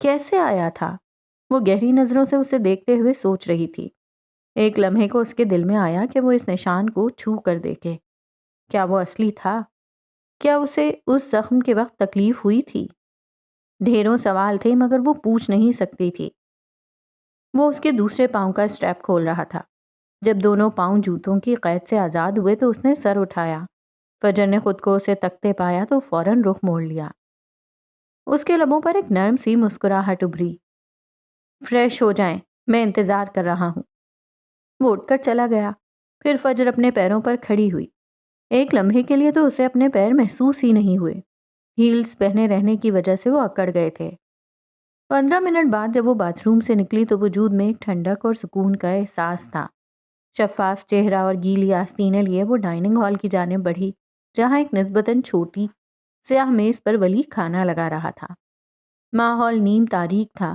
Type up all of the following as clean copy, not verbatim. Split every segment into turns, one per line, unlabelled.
کیسے آیا تھا؟ وہ گہری نظروں سے اسے دیکھتے ہوئے سوچ رہی تھی۔ ایک لمحے کو اس کے دل میں آیا کہ وہ اس نشان کو چھو کر دیکھے۔ کیا وہ اصلی تھا؟ کیا اسے اس زخم کے وقت تکلیف ہوئی تھی؟ ڈھیروں سوال تھے مگر وہ پوچھ نہیں سکتی تھی۔ وہ اس کے دوسرے پاؤں کا اسٹریپ کھول رہا تھا۔ جب دونوں پاؤں جوتوں کی قید سے آزاد ہوئے تو اس نے سر اٹھایا۔ فجر نے خود کو اسے تکتے پایا تو فوراً رخ موڑ لیا۔ اس کے لبوں پر ایک نرم سی مسکراہٹ ابھری۔ فریش ہو جائیں، میں انتظار کر رہا ہوں۔ وہ اٹھ کر چلا گیا۔ پھر فجر اپنے پیروں پر کھڑی ہوئی۔ ایک لمحے کے لیے تو اسے اپنے پیر محسوس ہی نہیں ہوئے۔ ہیلز پہنے رہنے کی وجہ سے وہ اکڑ گئے تھے۔ 15 منٹ بعد جب وہ باتھ روم سے نکلی تو وجود میں ایک ٹھنڈک اور سکون کا احساس تھا۔ شفاف چہرہ اور گیلی آستینیں لیے وہ ڈائننگ ہال کی جانب بڑھی، جہاں ایک نسبتاً چھوٹی سیاہ میز پر ولی کھانا لگا رہا تھا۔ ماحول نیم تاریک تھا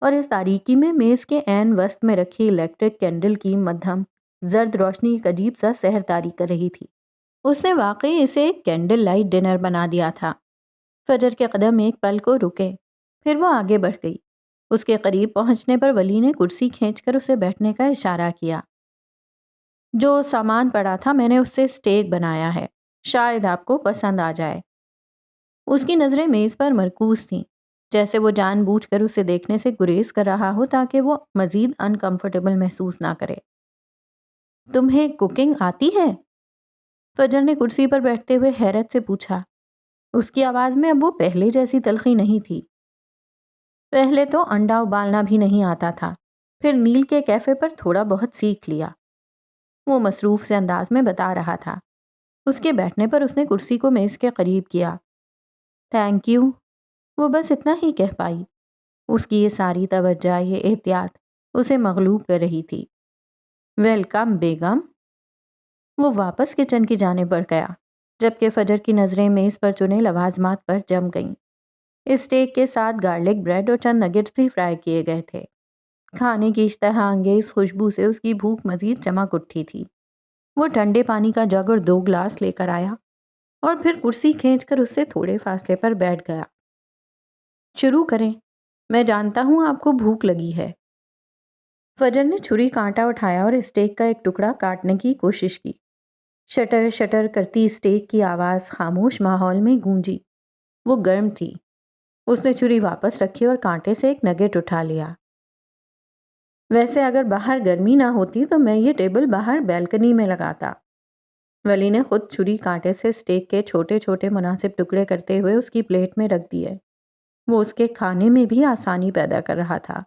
اور اس تاریکی میں میز کے عین وسط میں رکھی الیکٹرک کینڈل کی مدھم زرد روشنی ایک عجیب سا سحر طاری کر رہی تھی۔ اس نے واقعی اسے ایک کینڈل لائٹ ڈنر بنا دیا تھا۔ فجر کے قدم ایک پل کو رکے، پھر وہ آگے بڑھ گئی۔ اس کے قریب پہنچنے پر ولی نے کرسی کھینچ کر اسے بیٹھنے کا اشارہ کیا۔ جو سامان پڑا تھا میں نے اس سے اسٹیک بنایا ہے، شاید آپ کو پسند آ جائے۔ اس کی نظریں میز پر مرکوز تھیں، جیسے وہ جان بوجھ کر اسے دیکھنے سے گریز کر رہا ہو تاکہ وہ مزید انکمفرٹیبل محسوس نہ کرے۔ تمہیں کوکنگ آتی ہے؟ فجر نے کرسی پر بیٹھتے ہوئے حیرت سے پوچھا۔ اس کی آواز میں اب وہ پہلے جیسی تلخی نہیں تھی۔ پہلے تو انڈا ابالنا بھی نہیں آتا تھا، پھر نیل کے کیفے پر تھوڑا بہت سیکھ لیا، وہ مصروف سے انداز میں بتا رہا تھا۔ اس کے بیٹھنے پر اس نے کرسی کو میز کے قریب کیا۔ تھینک یو، وہ بس اتنا ہی کہہ پائی۔ اس کی یہ ساری توجہ، یہ احتیاط اسے مغلوب کر رہی تھی۔ ویلکم بیگم۔ وہ واپس کچن کی جانب بڑھ گیا، جبکہ فجر کی نظریں میز پر چنے لوازمات پر جم گئیں۔ اسٹیک کے ساتھ گارلک بریڈ اور چند نگٹس بھی فرائی کیے گئے تھے۔ کھانے کی اشتہا انگیز خوشبو سے اس کی بھوک مزید چمک اٹھی تھی۔ وہ ٹھنڈے پانی کا جگ اور 2 گلاس لے کر آیا اور پھر کرسی کھینچ کر اس سے تھوڑے فاصلے پر بیٹھ گیا۔ شروع کریں، میں جانتا ہوں آپ کو بھوک لگی ہے۔ فجر نے چھری کانٹا اٹھایا اور اسٹیک کا ایک ٹکڑا کاٹنے کی کوشش کی۔ شٹر شٹر کرتی اسٹیک کی آواز خاموش ماحول میں گونجی۔ وہ گرم تھی۔ اس نے چھری واپس رکھی اور کانٹے سے ایک نگٹ اٹھا لیا۔ ویسے اگر باہر گرمی نہ ہوتی تو میں یہ ٹیبل باہر بیلکنی میں لگاتا۔ ولی نے خود چھری کانٹے سے اسٹیک کے چھوٹے چھوٹے مناسب ٹکڑے کرتے ہوئے اس کی پلیٹ میں رکھ دیے۔ وہ اس کے کھانے میں بھی آسانی پیدا کر رہا تھا۔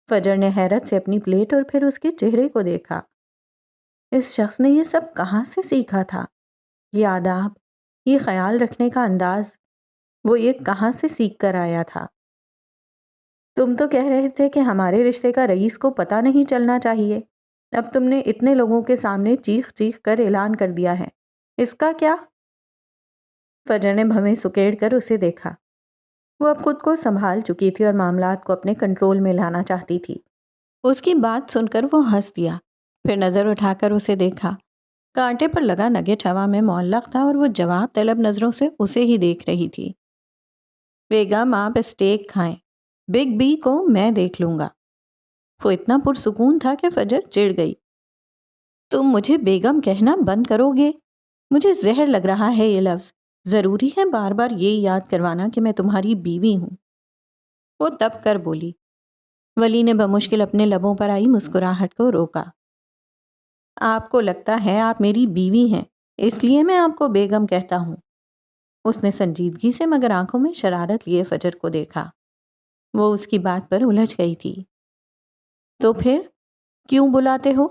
فجر نے حیرت سے اپنی پلیٹ اور پھر اس کے چہرے کو دیکھا۔ اس شخص نے یہ سب کہاں سے سیکھا تھا؟ یہ آداب، یہ خیال رکھنے کا انداز، وہ یہ کہاں سے سیکھ کر آیا تھا؟ تم تو کہہ رہے تھے کہ ہمارے رشتے کا رئیس کو پتہ نہیں چلنا چاہیے۔ اب تم نے اتنے لوگوں کے سامنے چیخ چیخ کر اعلان کر دیا ہے، اس کا کیا؟ فجر نے بھویں سکیڑ کر اسے دیکھا۔ وہ اب خود کو سنبھال چکی تھی اور معاملات کو اپنے کنٹرول میں لانا چاہتی تھی۔ اس کی بات سن کر وہ ہنس دیا، پھر نظر اٹھا کر اسے دیکھا۔ کانٹے پر لگا نگٹ ہوا میں معلق تھا اور وہ جواب طلب نظروں سے اسے ہی دیکھ رہی تھی۔ بیگم آپ اسٹیک کھائیں، بگ بی کو میں دیکھ لوں گا۔ وہ اتنا پرسکون تھا کہ فجر چڑ گئی۔ تم مجھے بیگم کہنا بند کرو گے؟ مجھے زہر لگ رہا ہے یہ لفظ۔ ضروری ہے بار بار یہ یاد کروانا کہ میں تمہاری بیوی ہوں؟ وہ تب کر بولی۔ ولی نے بمشکل اپنے لبوں پر آئی مسکراہٹ کو روکا۔ آپ کو لگتا ہے آپ میری بیوی ہیں، اس لیے میں آپ کو بیگم کہتا ہوں۔ اس نے سنجیدگی سے مگر آنکھوں میں شرارت لیے فجر کو دیکھا۔ وہ اس کی بات پر الجھ گئی تھی۔ تو پھر کیوں بلاتے ہو؟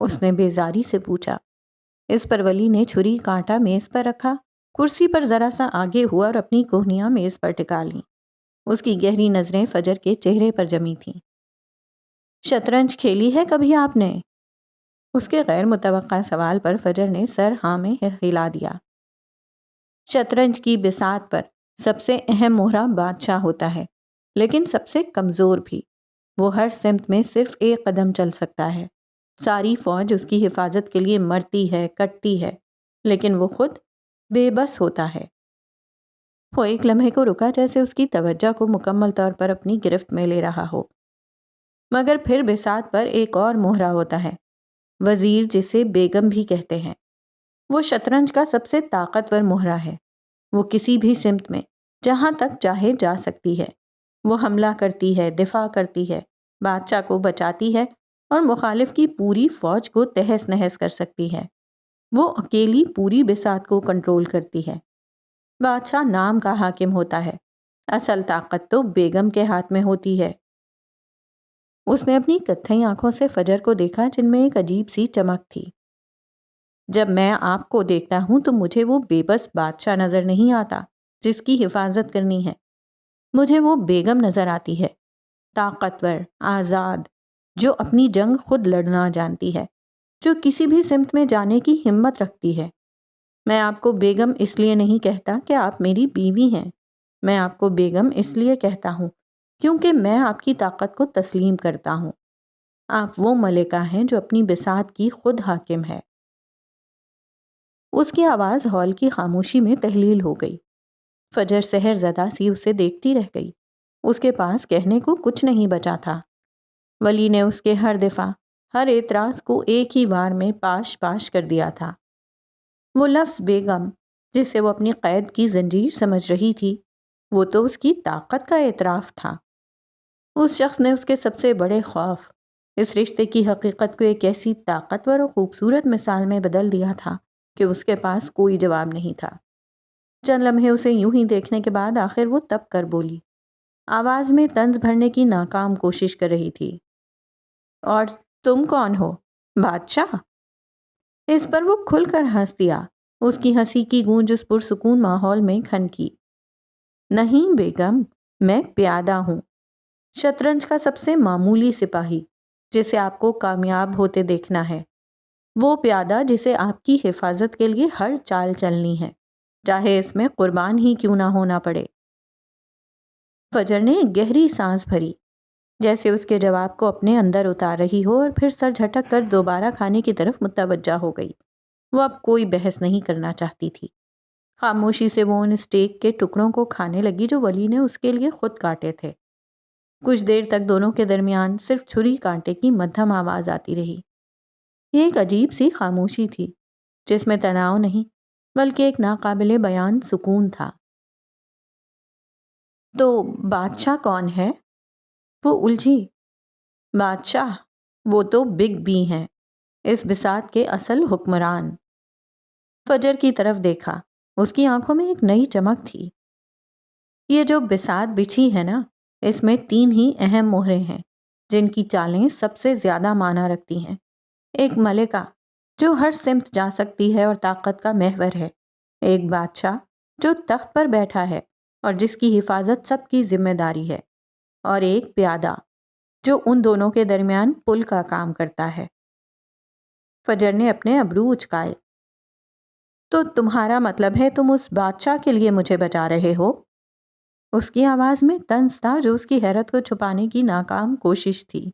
اس نے بیزاری سے پوچھا۔ اس پر ولی نے چھری کانٹا میز پر رکھا، کرسی پر ذرا سا آگے ہوا اور اپنی کوہنیاں میز پر ٹکا لیں۔ اس کی گہری نظریں فجر کے چہرے پر جمی تھیں۔ شطرنج کھیلی ہے کبھی آپ نے؟ اس کے غیر متوقع سوال پر فجر نے سر ہاں میں ہلا دیا۔ شطرنج کی بساط پر سب سے اہم مہرہ بادشاہ ہوتا ہے، لیکن سب سے کمزور بھی۔ وہ ہر سمت میں صرف ایک قدم چل سکتا ہے۔ ساری فوج اس کی حفاظت کے لیے مرتی ہے، کٹتی ہے، لیکن وہ خود بے بس ہوتا ہے۔ وہ ایک لمحے کو رکا جیسے اس کی توجہ کو مکمل طور پر اپنی گرفت میں لے رہا ہو، مگر پھر بساط پر ایک اور مہرا ہوتا ہے، وزیر، جسے بیگم بھی کہتے ہیں۔ وہ شطرنج کا سب سے طاقتور مہرا ہے۔ وہ کسی بھی سمت میں جہاں تک چاہے جا سکتی ہے۔ وہ حملہ کرتی ہے، دفاع کرتی ہے، بادشاہ کو بچاتی ہے اور مخالف کی پوری فوج کو تہس نہس کر سکتی ہے۔ وہ اکیلی پوری بساط کو کنٹرول کرتی ہے۔ بادشاہ نام کا حاکم ہوتا ہے، اصل طاقت تو بیگم کے ہاتھ میں ہوتی ہے۔ اس نے اپنی کتھئی آنکھوں سے فجر کو دیکھا جن میں ایک عجیب سی چمک تھی۔ جب میں آپ کو دیکھتا ہوں تو مجھے وہ بے بس بادشاہ نظر نہیں آتا جس کی حفاظت کرنی ہے، مجھے وہ بیگم نظر آتی ہے، طاقتور، آزاد، جو اپنی جنگ خود لڑنا جانتی ہے، جو کسی بھی سمت میں جانے کی ہمت رکھتی ہے۔ میں آپ کو بیگم اس لیے نہیں کہتا کہ آپ میری بیوی ہیں، میں آپ کو بیگم اس لیے کہتا ہوں کیونکہ میں آپ کی طاقت کو تسلیم کرتا ہوں۔ آپ وہ ملکہ ہیں جو اپنی بساط کی خود حاکم ہے۔ اس کی آواز ہال کی خاموشی میں تحلیل ہو گئی۔ فجر سحر زدہ سی اسے دیکھتی رہ گئی۔ اس کے پاس کہنے کو کچھ نہیں بچا تھا۔ ولی نے اس کے ہر دفاع، ہر اعتراض کو ایک ہی وار میں پاش پاش کر دیا تھا۔ وہ لفظ بیگم، جسے وہ اپنی قید کی زنجیر سمجھ رہی تھی، وہ تو اس کی طاقت کا اعتراف تھا۔ اس شخص نے اس کے سب سے بڑے خوف، اس رشتے کی حقیقت کو ایک ایسی طاقتور اور خوبصورت مثال میں بدل دیا تھا کہ اس کے پاس کوئی جواب نہیں تھا۔ چند لمحے اسے یوں ہی دیکھنے کے بعد آخر وہ تب کر بولی، آواز میں طنز بھرنے کی ناکام کوشش کر رہی تھی، اور تم کون ہو؟ بادشاہ؟ اس پر وہ کھل کر ہنس دیا۔ اس کی ہنسی کی گونج اس پرسکون ماحول میں کھنکی۔ نہیں بیگم، میں پیادہ ہوں، شطرنج کا سب سے معمولی سپاہی جسے آپ کو کامیاب ہوتے دیکھنا ہے، وہ پیادہ جسے آپ کی حفاظت کے لیے ہر چال چلنی ہے، چاہے اس میں قربان ہی کیوں نہ ہونا پڑے۔ فجر نے ایک گہری سانس بھری، جیسے اس کے جواب کو اپنے اندر اتار رہی ہو، اور پھر سر جھٹک کر دوبارہ کھانے کی طرف متوجہ ہو گئی۔ وہ اب کوئی بحث نہیں کرنا چاہتی تھی۔ خاموشی سے وہ ان اسٹیک کے ٹکڑوں کو کھانے لگی جو ولی نے اس کے لیے خود کاٹے تھے۔ کچھ دیر تک دونوں کے درمیان صرف چھری کانٹے کی مدھم آواز آتی رہی۔ یہ ایک عجیب سی خاموشی تھی جس میں تناؤ نہیں بلکہ ایک ناقابل بیان سکون تھا۔ تو بادشاہ کون ہے؟ وہ الجھی۔ بادشاہ، وہ تو بگ بی ہیں، اس بساط کے اصل حکمران۔ فجر کی طرف دیکھا، اس کی آنکھوں میں ایک نئی چمک تھی۔ یہ جو بساط بچھی ہے نا، اس میں 3 ہی اہم مہرے ہیں جن کی چالیں سب سے زیادہ معنی رکھتی ہیں۔ ایک ملکہ جو ہر سمت جا سکتی ہے اور طاقت کا محور ہے، ایک بادشاہ جو تخت پر بیٹھا ہے اور جس کی حفاظت سب کی ذمہ داری ہے، اور ایک پیادہ جو ان دونوں کے درمیان پل کا کام کرتا ہے۔ فجر نے اپنے ابرو اچکائے۔ تو تمہارا مطلب ہے تم اس بادشاہ کے لیے مجھے بچا رہے ہو؟ اس کی آواز میں طنز تھا جو اس کی حیرت کو چھپانے کی ناکام کوشش تھی۔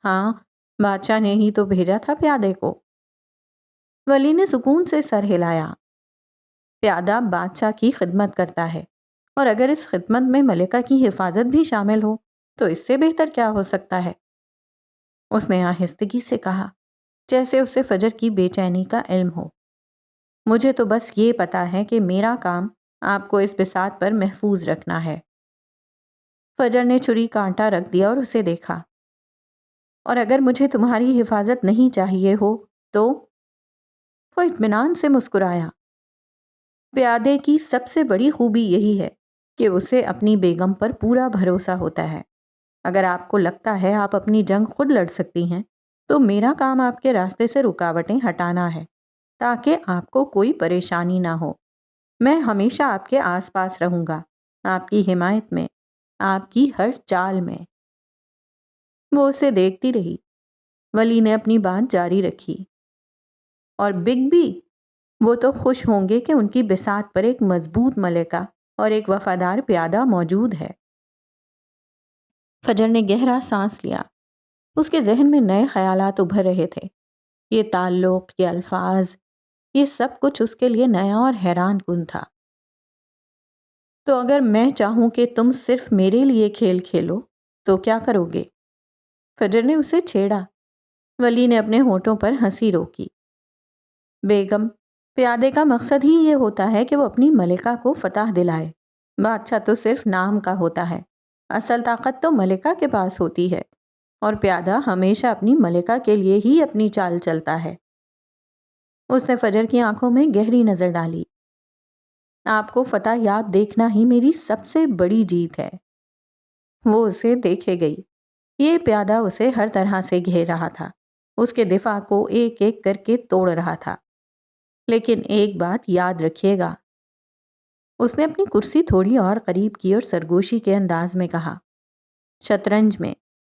ہاں، بادشاہ نے ہی تو بھیجا تھا پیادے کو۔ ولی نے سکون سے سر ہلایا۔ پیادہ بادشاہ کی خدمت کرتا ہے، اور اگر اس خدمت میں ملکہ کی حفاظت بھی شامل ہو تو اس سے بہتر کیا ہو سکتا ہے؟ اس نے آہستگی سے کہا، جیسے اسے فجر کی بے چینی کا علم ہو۔ مجھے تو بس یہ پتا ہے کہ میرا کام آپ کو اس بساط پر محفوظ رکھنا ہے۔ فجر نے چھری کانٹا رکھ دیا اور اسے دیکھا۔ اور اگر مجھے تمہاری حفاظت نہیں چاہیے ہو تو؟ وہ اطمینان سے مسکرایا۔ پیادے کی سب سے بڑی خوبی یہی ہے کہ اسے اپنی بیگم پر پورا بھروسہ ہوتا ہے۔ اگر آپ کو لگتا ہے آپ اپنی جنگ خود لڑ سکتی ہیں تو میرا کام آپ کے راستے سے رکاوٹیں ہٹانا ہے تاکہ آپ کو کوئی پریشانی نہ ہو۔ میں ہمیشہ آپ کے آس پاس رہوں گا، آپ کی حمایت میں، آپ کی ہر چال میں۔ وہ اسے دیکھتی رہی۔ ولی نے اپنی بات جاری رکھی، اور بگ بی، وہ تو خوش ہوں گے کہ ان کی بساط پر ایک مضبوط ملکہ اور ایک وفادار پیادہ موجود ہے۔ فجر نے گہرا سانس لیا۔ اس کے ذہن میں نئے خیالات ابھر رہے تھے۔ یہ تعلق، یہ الفاظ، یہ سب کچھ اس کے لیے نیا اور حیران کن تھا۔ تو اگر میں چاہوں کہ تم صرف میرے لیے کھیل کھیلو تو کیا کرو گے؟ فجر نے اسے چھیڑا۔ ولی نے اپنے ہونٹوں پر ہنسی روکی۔ بیگم، پیادے کا مقصد ہی یہ ہوتا ہے کہ وہ اپنی ملکہ کو فتح دلائے۔ بادشاہ تو صرف نام کا ہوتا ہے، اصل طاقت تو ملکہ کے پاس ہوتی ہے، اور پیادہ ہمیشہ اپنی ملکہ کے لیے ہی اپنی چال چلتا ہے۔ اس نے فجر کی آنکھوں میں گہری نظر ڈالی۔ آپ کو فتح یاب دیکھنا ہی میری سب سے بڑی جیت ہے۔ وہ اسے دیکھے گئی۔ یہ پیادہ اسے ہر طرح سے گھیر رہا تھا، اس کے دفاع کو ایک ایک کر کے توڑ رہا تھا۔ لیکن ایک بات یاد رکھیے گا، اس نے اپنی کرسی تھوڑی اور قریب کی اور سرگوشی کے انداز میں کہا، شطرنج میں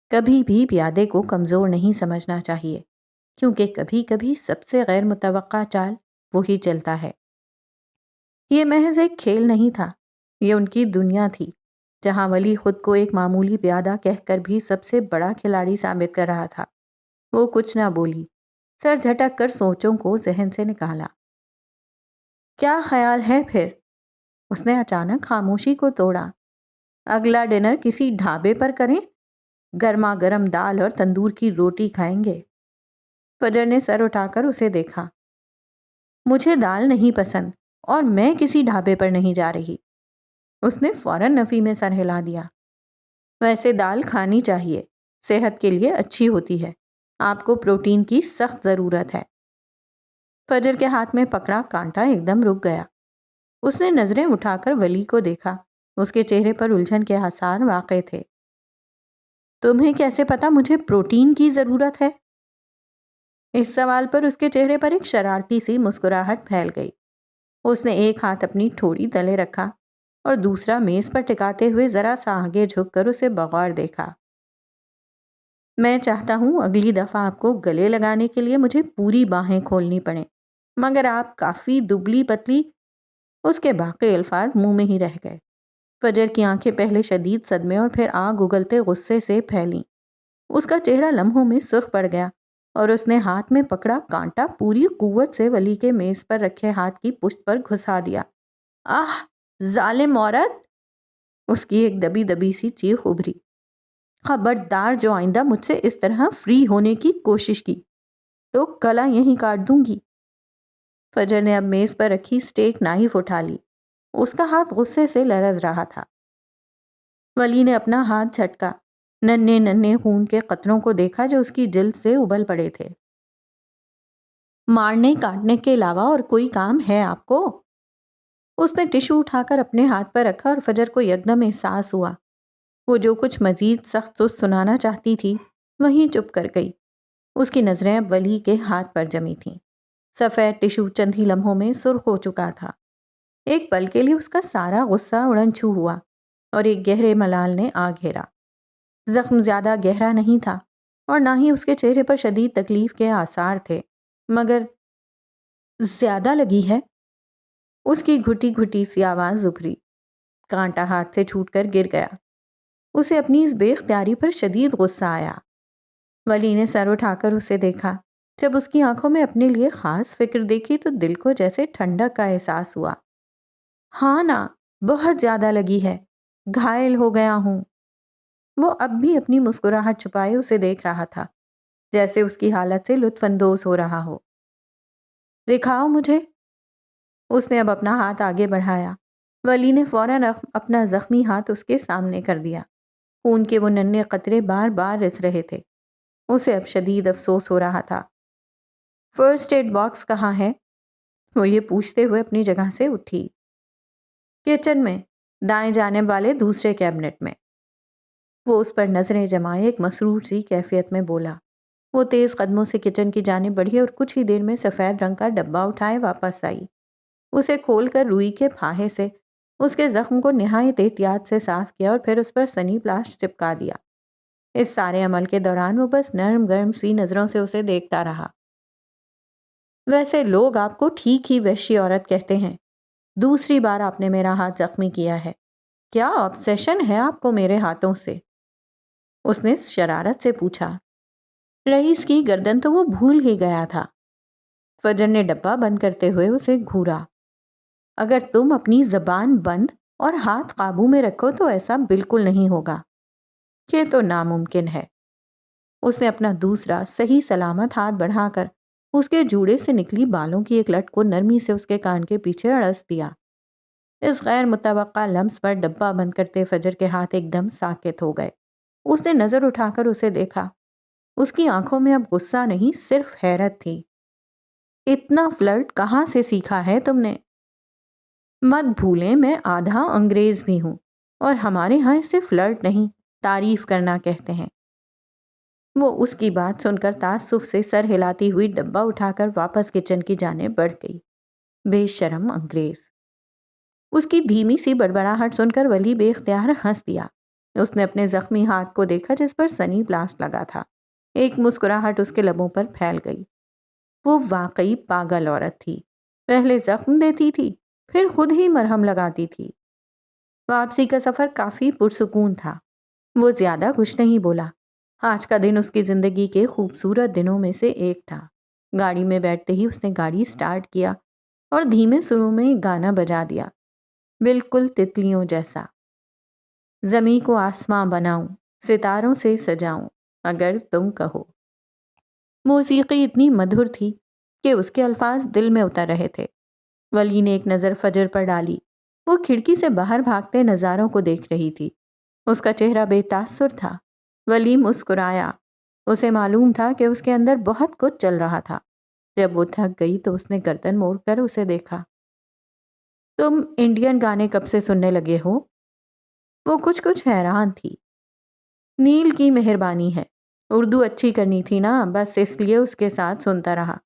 کبھی بھی پیادے کو کمزور نہیں سمجھنا چاہیے، کیونکہ کبھی کبھی سب سے غیر متوقع چال وہی چلتا ہے۔ یہ محض ایک کھیل نہیں تھا، یہ ان کی دنیا تھی، جہاں ولی خود کو ایک معمولی پیادہ کہہ کر بھی سب سے بڑا کھلاڑی ثابت کر رہا تھا۔ وہ کچھ نہ بولی، سر جھٹک کر سوچوں کو ذہن سے نکالا۔ کیا خیال ہے پھر؟ اس نے اچانک خاموشی کو توڑا۔ اگلا ڈنر کسی ڈھابے پر کریں؟ گرما گرم دال اور تندور کی روٹی کھائیں گے؟ فجر نے سر اٹھا کر اسے دیکھا۔ مجھے دال نہیں پسند اور میں کسی ڈھابے پر نہیں جا رہی۔ اس نے فوراً نفی میں سر ہلا دیا۔ ویسے دال کھانی چاہیے، صحت کے لیے اچھی ہوتی ہے، آپ کو پروٹین کی سخت ضرورت ہے۔ فجر کے ہاتھ میں پکڑا کانٹا ایک دم رک گیا۔ اس نے نظریں اٹھا کر ولی کو دیکھا۔ اس کے چہرے پر الجھن کے آثار واقع تھے۔ تمہیں کیسے پتا مجھے پروٹین کی ضرورت ہے؟ اس سوال پر اس کے چہرے پر ایک شرارتی سی مسکراہٹ پھیل گئی۔ اس نے ایک ہاتھ اپنی ٹھوڑی تلے رکھا اور دوسرا میز پر ٹکاتے ہوئے ذرا سا آگے جھک کر اسے بغور دیکھا۔ میں چاہتا ہوں اگلی دفعہ آپ کو گلے لگانے کے لیے مجھے پوری باہیں کھولنی پڑیں، مگر آپ کافی دبلی پتلی۔ اس کے باقی الفاظ منہ میں ہی رہ گئے۔ فجر کی آنکھیں پہلے شدید صدمے اور پھر آگ اگلتے غصے سے پھیلیں۔ اس کا چہرہ لمحوں میں سرخ پڑ گیا اور اس نے ہاتھ میں پکڑا کانٹا پوری قوت سے ولی کے میز پر رکھے ہاتھ کی پشت پر گھسا دیا۔ آہ، ظالم عورت! اس کی ایک دبی دبی سی چیخ ابھری۔ خبردار جو آئندہ مجھ سے اس طرح فری ہونے کی کوشش کی تو گلا یہیں کاٹ دوں گی۔ فجر نے اب میز پر رکھی سٹیک نائف اٹھا لی۔ اس کا ہاتھ غصے سے لرز رہا تھا۔ ولی نے اپنا ہاتھ جھٹکا، ننھے ننھے خون کے قطروں کو دیکھا جو اس کی جلد سے ابل پڑے تھے۔ مارنے کاٹنے کے علاوہ اور کوئی کام ہے آپ کو؟ اس نے ٹشو اٹھا کر اپنے ہاتھ پر رکھا اور فجر کو یکدم احساس ہوا۔ وہ جو کچھ مزید سخت سنانا چاہتی تھی وہیں چپ کر گئی۔ اس کی نظریں اب ولی کے ہاتھ پر جمی تھیں۔ سفید ٹشو چند ہی لمحوں میں سرخ ہو چکا تھا۔ ایک پل کے لیے اس کا سارا غصہ اڑن چھو ہوا اور ایک گہرے ملال نے آ گھیرا۔ زخم زیادہ گہرا نہیں تھا اور نہ ہی اس کے چہرے پر شدید تکلیف کے آثار تھے، مگر زیادہ لگی ہے؟ اس کی گھٹی گھٹی سی آواز ابھری۔ کانٹا ہاتھ سے چھوٹ کر گر گیا۔ اسے اپنی اس بے اختیاری پر شدید غصہ آیا۔ ولی نے سر اٹھا کر اسے دیکھا۔ جب اس کی آنکھوں میں اپنے لیے خاص فکر دیکھی تو دل کو جیسے ٹھنڈک کا احساس ہوا۔ ہاں نا، بہت زیادہ لگی ہے، گھائل ہو گیا ہوں۔ وہ اب بھی اپنی مسکراہٹ چھپائے اسے دیکھ رہا تھا، جیسے اس کی حالت سے لطف اندوز ہو رہا ہو۔ دکھاؤ مجھے۔ اس نے اب اپنا ہاتھ آگے بڑھایا۔ ولی نے فوراً اپنا زخمی ہاتھ اس کے سامنے کر دیا۔ خون کے وہ ننھے قطرے بار بار رس رہے تھے۔ اسے اب شدید افسوس ہو رہا تھا۔ فرسٹ ایڈ باکس کہاں ہے؟ وہ یہ پوچھتے ہوئے اپنی جگہ سے اٹھی۔ کچن میں، دائیں جانب والے دوسرے کیبنٹ میں۔ وہ اس پر نظریں جمائے ایک مسرور سی کیفیت میں بولا۔ وہ تیز قدموں سے کچن کی جانب بڑھی اور کچھ ہی دیر میں سفید رنگ کا ڈبہ اٹھائے واپس آئی۔ اسے کھول کر روئی کے پھاہے سے اس کے زخم کو نہایت احتیاط سے صاف کیا اور پھر اس پر سنی پلاسٹ چپکا دیا۔ اس سارے عمل کے دوران وہ بس نرم گرم سی نظروں سے اسے دیکھتا رہا۔ ویسے لوگ آپ کو ٹھیک ہی وحشی عورت کہتے ہیں۔ دوسری بار آپ نے میرا ہاتھ زخمی کیا ہے۔ کیا آبسیشن ہے آپ کو میرے ہاتھوں سے؟ اس نے شرارت سے پوچھا۔ رئیس کی گردن تو وہ بھول ہی گیا تھا۔ فجر نے ڈبہ بند کرتے ہوئے اسے گھورا۔ اگر تم اپنی زبان بند اور ہاتھ قابو میں رکھو تو ایسا بالکل نہیں ہوگا، یہ تو ناممکن ہے۔ اس نے اپنا دوسرا صحیح سلامت ہاتھ بڑھا کر اس کے جوڑے سے نکلی بالوں کی ایک لٹ کو نرمی سے اس کے کان کے پیچھے اڑس دیا۔ اس غیر متوقع لمس پر ڈبہ بند کرتے فجر کے ہاتھ ایک دم ساکت ہو گئے۔ اس نے نظر اٹھا کر اسے دیکھا۔ اس کی آنکھوں میں اب غصہ نہیں، صرف حیرت تھی۔ اتنا فلرٹ کہاں سے سیکھا ہے تم نے؟ مت بھولیں میں آدھا انگریز بھی ہوں، اور ہمارے ہاں اسے فلرٹ نہیں، تعریف کرنا کہتے ہیں۔ وہ اس کی بات سن کر تعصب سے سر ہلاتی ہوئی ڈبہ اٹھا کر واپس کچن کی جانب بڑھ گئی۔ بے شرم انگریز۔ اس کی دھیمی سی بڑبڑاہٹ سن کر ولی بے اختیار ہنس دیا۔ اس نے اپنے زخمی ہاتھ کو دیکھا جس پر سنی پلاسٹ لگا تھا۔ ایک مسکراہٹ اس کے لبوں پر پھیل گئی۔ وہ واقعی پاگل عورت تھی، پہلے زخم دیتی تھی، پھر خود ہی مرہم لگاتی تھی۔ واپسی کا سفر کافی پرسکون تھا۔ وہ زیادہ کچھ نہیں بولا۔ آج کا دن اس کی زندگی کے خوبصورت دنوں میں سے ایک تھا۔ گاڑی میں بیٹھتے ہی اس نے گاڑی سٹارٹ کیا اور دھیمے سروں میں ایک گانا بجا دیا، بالکل تتلیوں جیسا۔ زمیں کو آسماں بناؤں، ستاروں سے سجاؤں، اگر تم کہو۔ موسیقی اتنی مدھر تھی کہ اس کے الفاظ دل میں اتر رہے تھے۔ ولی نے ایک نظر فجر پر ڈالی۔ وہ کھڑکی سے باہر بھاگتے نظاروں کو دیکھ رہی تھی۔ اس کا چہرہ بے تاثر تھا۔ ولی مسکرایا۔ اسے معلوم تھا کہ اس کے اندر بہت کچھ چل رہا تھا۔ جب وہ تھک گئی تو اس نے گردن موڑ کر اسے دیکھا۔ تم انڈین گانے کب سے سننے لگے ہو؟ وہ کچھ حیران تھی۔ نیل کی مہربانی ہے، اردو اچھی کرنی تھی نا، بس اس لیے اس کے ساتھ سنتا رہا۔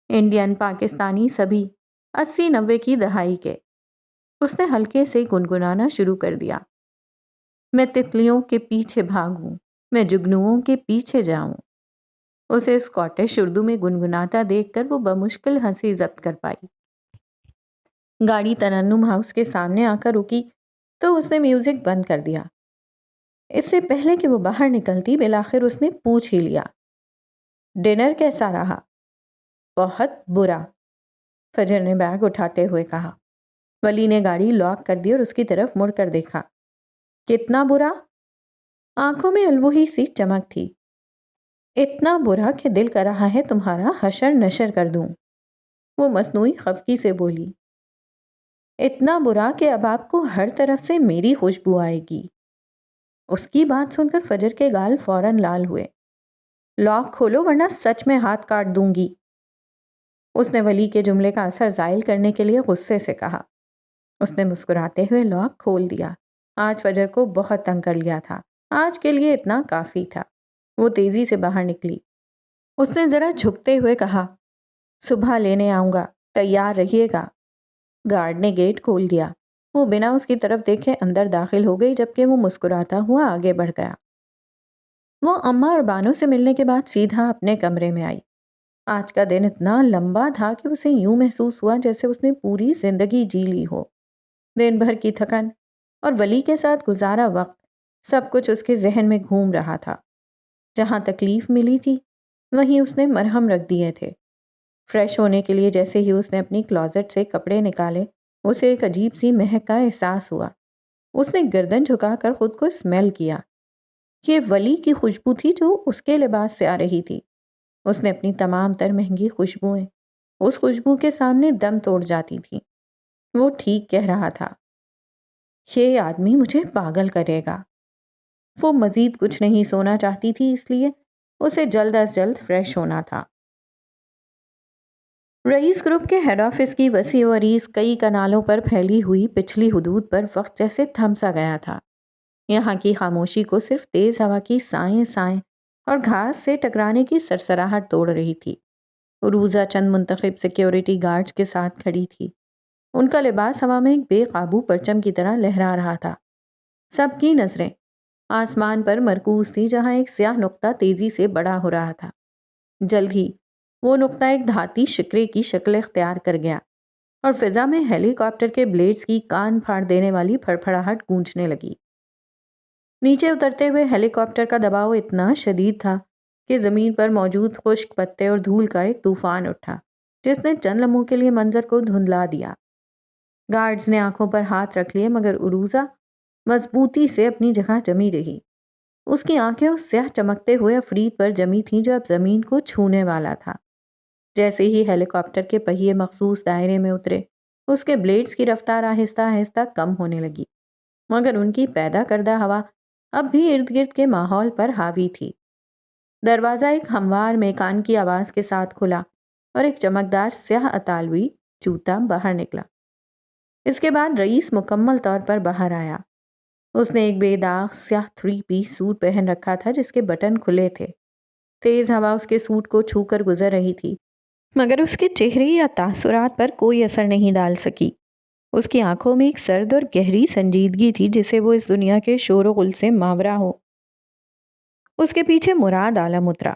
انڈین، پاکستانی، سبھی 80-90 کی دہائی کے۔ اس نے ہلکے سے گنگنانا شروع کر دیا۔ میں تتلیوں کے پیچھے بھاگوں، میں جگنوؤں کے پیچھے جاؤں۔ اسے اسکاٹش اردو میں گنگناتا دیکھ کر وہ بمشکل ہنسی ضبط کر پائی۔ گاڑی ترنم ہاؤس کے سامنے آ کر رکی تو اس نے میوزک بند کر دیا۔ اس سے پہلے کہ وہ باہر نکلتی بالآخر اس نے پوچھ ہی لیا، ڈنر کیسا رہا؟ بہت برا، فجر نے بیگ اٹھاتے ہوئے کہا۔ ولی نے گاڑی لاک کر دی اور اس کی طرف مڑ کر دیکھا۔ کتنا برا؟ آنکھوں میں الوہی سی چمک تھی۔ اتنا برا کہ دل کر رہا ہے تمہارا حشر نشر کر دوں۔ وہ مصنوعی خفگی سے بولی۔ اتنا برا کہ اب آپ کو ہر طرف سے میری خوشبو آئے گی۔ اس کی بات سن کر فجر کے گال فوراً لال ہوئے۔ لاک کھولو ورنہ سچ میں ہاتھ کاٹ دوں گی، اس نے ولی کے جملے کا اثر زائل کرنے کے لیے غصے سے کہا۔ اس نے مسکراتے ہوئے لاک کھول دیا۔ آج فجر کو بہت تنگ کر لیا تھا، آج کے لیے اتنا کافی تھا۔ وہ تیزی سے باہر نکلی۔ اس نے ذرا جھکتے ہوئے کہا، صبح لینے آؤں گا، تیار رہیے گا۔ گارڈ نے گیٹ کھول دیا۔ وہ بنا اس کی طرف دیکھے اندر داخل ہو گئی جبکہ وہ مسکراتا ہوا آگے بڑھ گیا۔ وہ اماں اور بانو سے ملنے کے بعد سیدھا اپنے کمرے میں آئی۔ آج کا دن اتنا لمبا تھا کہ اسے یوں محسوس ہوا جیسے اس نے پوری زندگی جی لی ہو۔ دن بھر کی تھکن اور ولی کے ساتھ گزارا وقت سب کچھ اس کے ذہن میں گھوم رہا تھا۔ جہاں تکلیف ملی تھی وہیں اس نے مرہم رکھ دیے تھے۔ فریش ہونے کے لیے جیسے ہی اس نے اپنی کلازٹ سے کپڑے نکالے اسے ایک عجیب سی مہک کا احساس ہوا۔ اس نے گردن جھکا کر خود کو اسمیل کیا۔ یہ ولی کی خوشبو تھی جو اس کے لباس سے آ رہی تھی۔ اس نے اپنی تمام تر مہنگی خوشبوئیں اس خوشبو کے سامنے دم توڑ جاتی تھیں۔ وہ ٹھیک کہہ رہا تھا، یہ آدمی مجھے پاگل کرے گا۔ وہ مزید کچھ نہیں سونا چاہتی تھی، اس لیے اسے جلد از جلد فریش ہونا تھا۔ رئیس گروپ کے ہیڈ آفس کی وسیع و عریض کئی کنالوں پر پھیلی ہوئی پچھلی حدود پر وقت جیسے تھم سا گیا تھا۔ یہاں کی خاموشی کو صرف تیز ہوا کی سائیں سائیں اور گھاس سے ٹکرانے کی سرسراہٹ توڑ رہی تھی۔ روزہ چند منتخب سیکیورٹی گارڈز کے ساتھ کھڑی تھی۔ ان کا لباس ہوا میں ایک بے قابو پرچم کی طرح لہرا رہا تھا۔ سب کی نظریں آسمان پر مرکوز تھی جہاں ایک سیاہ نقطہ تیزی سے بڑا ہو رہا تھا۔ جلد ہی وہ نقطہ ایک دھاتی شکرے کی شکل اختیار کر گیا اور فضا میں ہیلی کاپٹر کے بلیڈز کی کان پھاڑ دینے والی پھڑپھڑاہٹ گونجنے لگی۔ نیچے اترتے ہوئے ہیلی کاپٹر کا دباؤ اتنا شدید تھا کہ زمین پر موجود خشک پتے اور دھول کا ایک طوفان اٹھا جس نے چند لمحوں کے لیے منظر کو دھندلا دیا۔ گارڈز نے آنکھوں پر ہاتھ رکھ لیے مگر عروزہ مضبوطی سے اپنی جگہ جمی رہی۔ اس کی آنکھیں اس سیاہ چمکتے ہوئے عفریت پر جمی تھیں جو اب زمین کو چھونے والا تھا۔ جیسے ہی ہیلی کاپٹر کے پہیے مخصوص دائرے میں اترے، اس کے بلیڈز کی رفتار آہستہ آہستہ کم ہونے لگی، مگر ان کی پیدا کردہ ہوا اب بھی ارد گرد کے ماحول پر حاوی تھی۔ دروازہ ایک ہموار میکان کی آواز کے ساتھ کھلا اور ایک چمکدار سیاہ اطالوی جوتا باہر نکلا۔ اس کے بعد رئیس مکمل طور پر باہر آیا۔ اس نے ایک بے داغ سیاہ 3 پیس سوٹ پہن رکھا تھا جس کے بٹن کھلے تھے۔ تیز ہوا اس کے سوٹ کو چھو کر گزر رہی تھی، مگر اس کے چہرے یا تاثرات پر کوئی اثر نہیں ڈال سکی۔ اس کی آنکھوں میں ایک سرد اور گہری سنجیدگی تھی جسے وہ اس دنیا کے شور و غل سے ماورا ہو۔ اس کے پیچھے مراد عالم اترا۔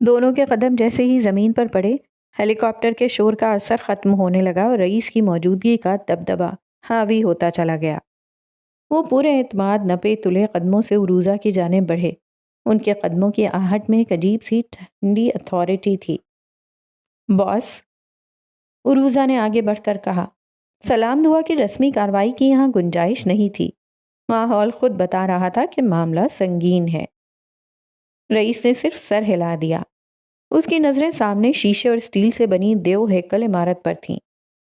دونوں کے قدم جیسے ہی زمین پر پڑے، ہیلی کاپٹر کے شور کا اثر ختم ہونے لگا اور رئیس کی موجودگی کا دبدبا حاوی ہوتا چلا گیا۔ وہ پورے اعتماد نپے تلے قدموں سے عروزہ کی جانب بڑھے۔ ان کے قدموں کی آہٹ میں ایک عجیب سی ٹھنڈی اتھارٹی تھی۔ باس، عروزہ نے آگے بڑھ کر کہا، سلام دعا کی رسمی کارروائی کی یہاں گنجائش نہیں تھی۔ ماحول خود بتا رہا تھا کہ معاملہ سنگین ہے۔ رئیس نے صرف سر ہلا دیا۔ اس کی نظریں سامنے شیشے اور اسٹیل سے بنی دیو ہیکل عمارت پر تھیں۔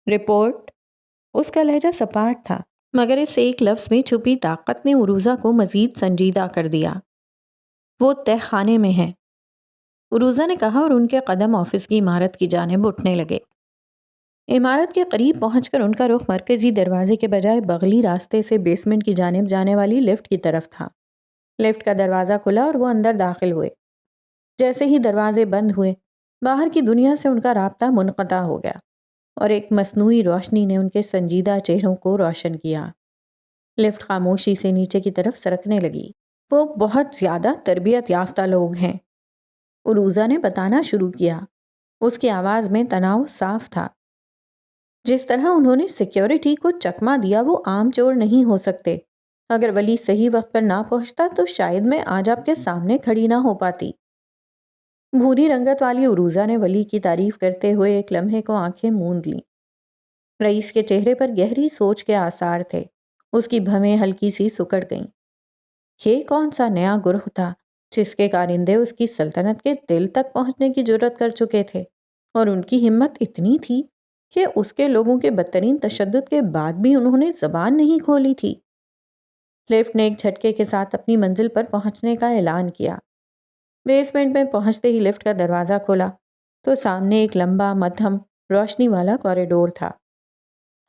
رپورٹ۔ اس کا لہجہ سپاٹ تھا، مگر اس ایک لفظ میں چھپی طاقت نے عروزہ کو مزید سنجیدہ کر دیا۔ وہ تہ خانے میں ہیں، عروزہ نے کہا اور ان کے قدم آفس کی عمارت کی جانب اٹھنے لگے۔ عمارت کے قریب پہنچ کر ان کا رخ مرکزی دروازے کے بجائے بغلی راستے سے بیسمنٹ کی جانب جانے والی لفٹ کی طرف تھا۔ لفٹ کا دروازہ کھلا اور وہ اندر داخل ہوئے۔ جیسے ہی دروازے بند ہوئے، باہر کی دنیا سے ان کا رابطہ منقطع ہو گیا اور ایک مصنوعی روشنی نے ان کے سنجیدہ چہروں کو روشن کیا۔ لفٹ خاموشی سے نیچے کی طرف سرکنے لگی۔ وہ بہت زیادہ تربیت یافتہ لوگ ہیں، عروزہ نے بتانا شروع کیا۔ اس کی آواز میں تناؤ صاف تھا۔ جس طرح انہوں نے سیکیورٹی کو چکما دیا وہ عام چور نہیں ہو سکتے۔ اگر ولی صحیح وقت پر نہ پہنچتا تو شاید میں آج آپ کے سامنے کھڑی نہ ہو پاتی۔ بھوری رنگت والی عروزہ نے ولی کی تعریف کرتے ہوئے ایک لمحے کو آنکھیں موند لیں۔ رئیس کے چہرے پر گہری سوچ کے آثار تھے۔ اس کی بھویں ہلکی سی سکڑ گئیں۔ یہ کون سا نیا گروہ تھا جس کے کارندے اس کی سلطنت کے دل تک پہنچنے کی جرات کر چکے تھے، اور ان کی ہمت اتنی تھی کہ اس کے لوگوں کے بدترین تشدد کے بعد بھی انہوں نے زبان نہیں کھولی تھی۔ لفٹ نے ایک جھٹکے کے ساتھ اپنی منزل پر پہنچنے کا اعلان کیا۔ بیسمنٹ میں پہنچتے ہی لفٹ کا دروازہ کھولا تو سامنے ایک لمبا مدھم روشنی والا کوریڈور تھا۔